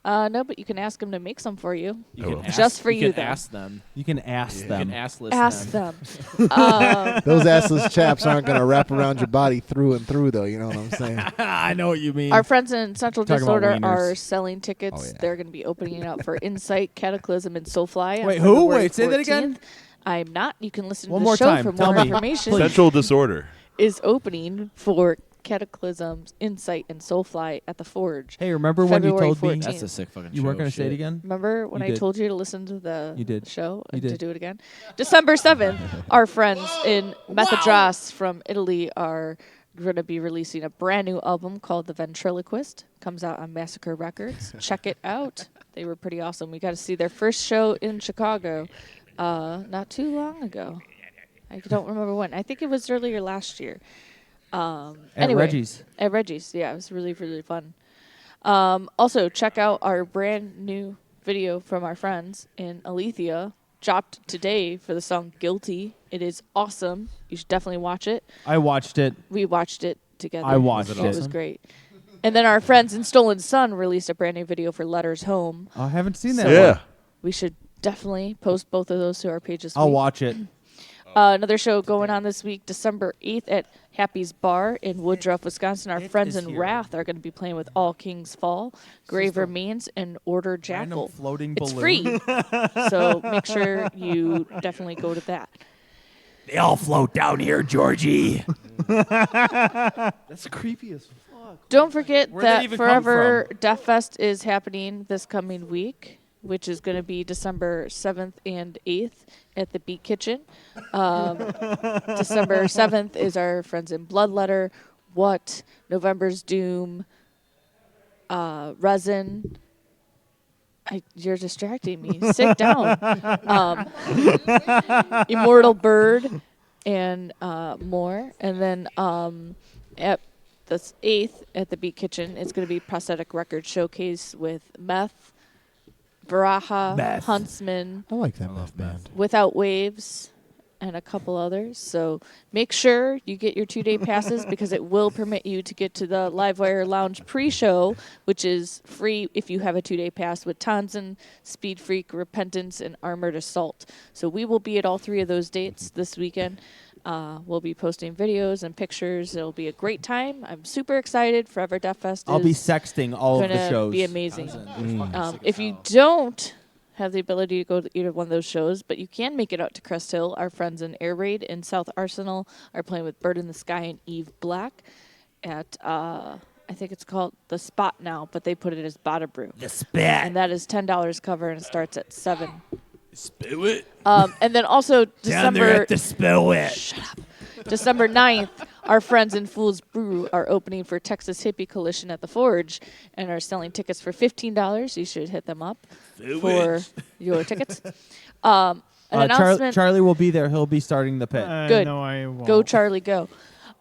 No, but you can ask them to make some for you. You can ask, Just for you you, can though. ask them. You can ask You them. can assless Ask them. them. Those assless chaps aren't going to wrap around your body through and through, though. You know what I'm saying? I know what you mean. Our friends in Central Talking about Disorder wieners. are selling tickets. Oh, yeah. They're going to be opening up for Insight, Cataclysm, and Soulfly. on Wait, who? February Wait, say that again? 14th. I'm not. You can listen One to the more show time. for Tell more me. information. Central disorder. Is opening for Cataclysms, Insight, and Soulfly at the Forge. Hey, remember when you February told me 14th. That's a sick fucking you show. weren't going to say it Shit. again? Remember when You I did. told you to listen to the You did. show You and to did. do it again? December 7th, our friends in Methodras from Italy are going to be releasing a brand new album called The Ventriloquist. Comes out on Massacre Records. Check it out. They were pretty awesome. We got to see their first show in Chicago not too long ago. I don't remember when. I think it was earlier last year. Anyway, Reggie's. At Reggie's, yeah, it was really, really fun. Also, check out our brand new video from our friends in Alethea, dropped today for the song Guilty. It is awesome. You should definitely watch it. I watched it. We watched it together. I watched It it. was great. And then our friends in Stolen Sun released a brand new video for Letters Home. I haven't seen that Yeah. one. We should definitely post both of those to our page this I'll week. watch it. Another show going on this week, December 8th at Happy's Bar in Woodruff, Wisconsin. Our friends in Wrath are going to be playing with All Kings Fall, Grave Remains, and Order Jackal. floating It's balloon. free, so make sure you definitely go to that. They all float down here, Georgie. That's creepy as fuck. Don't forget Where'd they that even come Forever Death Fest is happening this coming week, which is going to be December 7th and 8th at the Beat Kitchen. December 7th is our friends in Bloodletter, What, November's Doom, Resin. You're distracting me. Sit down. Immortal Bird and more. And then at the 8th at the Beat Kitchen, it's going to be Prosthetic Record Showcase with Meth, Baraha, Huntsman, I like that meth band. Without Waves, and a couple others. So make sure you get your 2-day passes because it will permit you to get to the Livewire Lounge pre-show, which is free if you have a 2-day pass with Tonson, Speed Freak, Repentance, and Armored Assault. So we will be at all 3 of those dates this weekend. We'll be posting videos and pictures. It'll be a great time. I'm super excited. Forever Death Fest I'll be is sexting all of the gonna shows. be amazing. If you don't have the ability to go to either one of those shows, but you can make it out to Crest Hill, our friends in Air Raid and South Arsenal are playing with Bird in the Sky and Eve Black at I think it's called The Spot now, but they put it as Bada Brew. The Spot. And that is $10 cover and it starts at 7. Spill it. And then also Down there December at the spill it. Shut up. December 9th, our friends in Fool's Brew are opening for Texas Hippie Coalition at the Forge and are selling tickets for $15. You should hit them up for your tickets. An announcement. Charlie will be there. He'll be starting the pit. Good. No, I won't. Go, Charlie, go.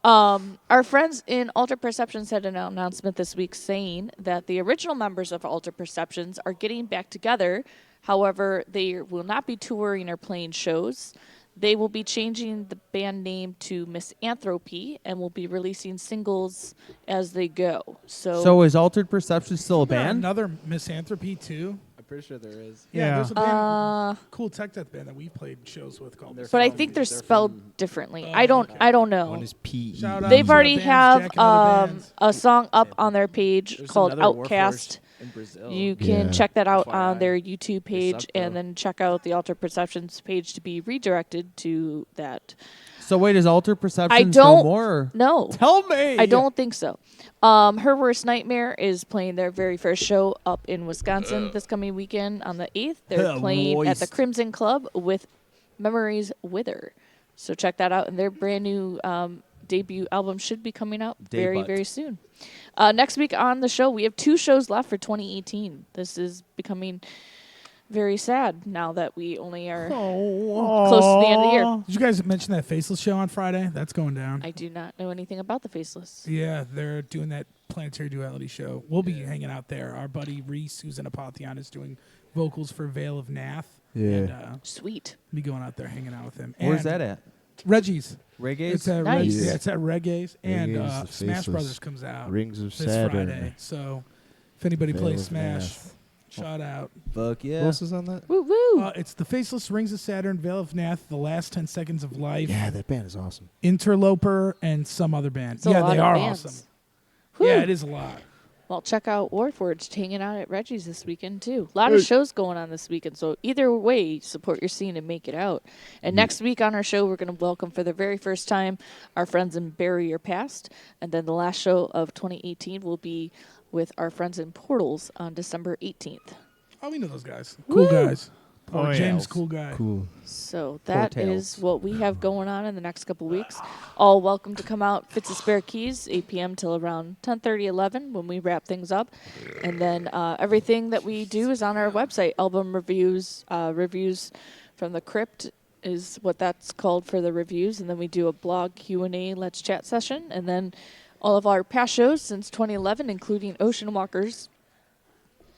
Our friends in Alter Perceptions had an announcement this week saying that the original members of Alter Perceptions are getting back together. However, they will not be touring or playing shows. They will be changing the band name to Misanthropy and will be releasing singles as they go. So is Altered Perception still a Isn't there band? Another Misanthropy too. I'm pretty sure there is. Yeah, there's a band, cool tech death band that we played shows with called. But I think they're spelled differently. I don't know. One is P. Shout out They've to already bands, have Jack and other bands. a song up on their page There's called another Outcast. Warforged in Brazil. You can Yeah. check that out on FYI. their YouTube page suck, and though. then check out the Alter Perceptions page to be redirected to that. So wait, is Altered Perception I still don't more? know. Tell me. I don't think so. Her Worst Nightmare is playing their very first show up in Wisconsin this coming weekend on the 8th. They're playing at the Moist. Crimson Club with Memories Wither. So check that out. And their brand new debut album should be coming out very, Debut. very soon. Next week on the show, we have 2 shows left for 2018. This is becoming very sad now that we only are close to the end of the year. Did you guys mention that Faceless show on Friday? That's going down. I do not know anything about the Faceless. Yeah, they're doing that Planetary Duality show. We'll be hanging out there. Our buddy Reese, who's in Apotheon, is doing vocals for Veil of Nath. Yeah. And, Sweet. be going out there hanging out with him. Where's And that at? Reggie's. Reggae? It's at Nice. Reggie's. Yeah, it's at Reggae's. And Reggae's, the Smash Faceless, Brothers comes out Rings of this Saturn. Friday. So if anybody Veil plays of Smash, Nath. shout out. Fuck Who yeah. else is on that? Woo woo. It's the Faceless, Rings of Saturn, Veil of Nath, The Last 10 Seconds of Life, Yeah, that band is awesome. Interloper, and some other band. It's a Yeah, lot they of are bands. awesome. Whew. Yeah, it is a lot. Well, check out Warforged hanging out at Reggie's this weekend, too. A lot of shows going on this weekend, so either way, support your scene and make it out. And next week on our show, we're going to welcome for the very first time our friends in Bury Your Past. And then the last show of 2018 will be with our friends in Portals on December 18th. Oh, we know those guys. Cool Woo! guys. Oh, yeah. James, cool guy. Cool. So that is Tails. what we have going on in the next couple weeks. All welcome to come out. Fits a Spare Keys, 8 p.m. till around 10:30, 11 when we wrap things up. And then everything that we do is on our website. Album reviews, reviews from the Crypt is what that's called for the reviews. And then we do a blog Q&A Let's Chat session. And then all of our past shows since 2011, including Ocean Walkers.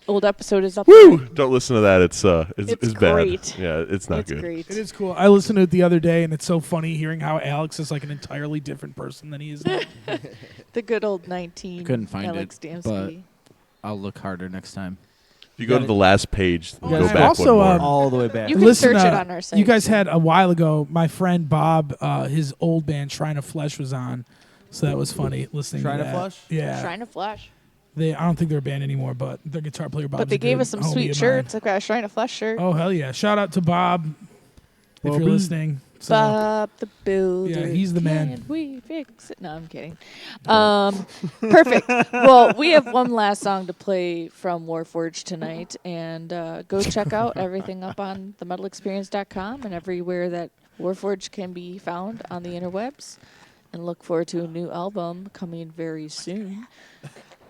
Old episode is up Woo! there. Don't listen to that. It's It's bad. great. Yeah, it's not It's good. great. It is cool. I listened to it the other day, and it's so funny hearing how Alex is like an entirely different person than he is now. The good old 19 Couldn't find Alex it, Damsky. I'll look harder next time. If you go to the last page, Oh, go and back also, one more. All the way back. You can Listen, search it on our site. You guys had a while ago, my friend Bob, his old band Shrine of Flesh was on, so that was funny listening Shrine to of that. Flesh? Yeah. Shrine of Flash. I don't think they're a band anymore, but their guitar player Bob. But they gave us some sweet shirts. I've got a Shrine of Flesh shirt. Oh hell yeah! Shout out to Bob if you're Bobby. listening. So, Bob the Builder. Yeah, he's the man. Can we fix it? No, I'm kidding. Perfect. Well, we have one last song to play from Warforged tonight, and go check out everything up on themetalexperience.com and everywhere that Warforged can be found on the interwebs. And look forward to a new album coming very soon.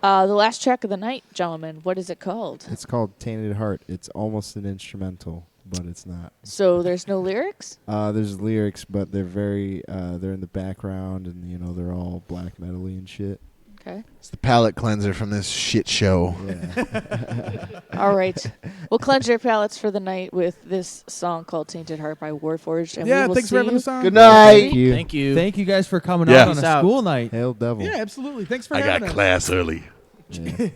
The last track of the night, gentlemen, what is it called? It's called Tainted Heart. It's almost an instrumental, but it's not. So there's no lyrics? There's lyrics, but they're very they're in the background, and they're all black metal-y and shit. Okay. It's the palate cleanser from this shit show. Yeah. All right. We'll cleanse your palates for the night with this song called Tainted Heart by Warforged. And Yeah, we will thanks see for having you us on. Good night. Thank you. Thank you. Thank you guys for coming Yeah. out on Peace a out. school night. Hail Devil. Yeah, absolutely. Thanks for I having got us. class early. Yeah.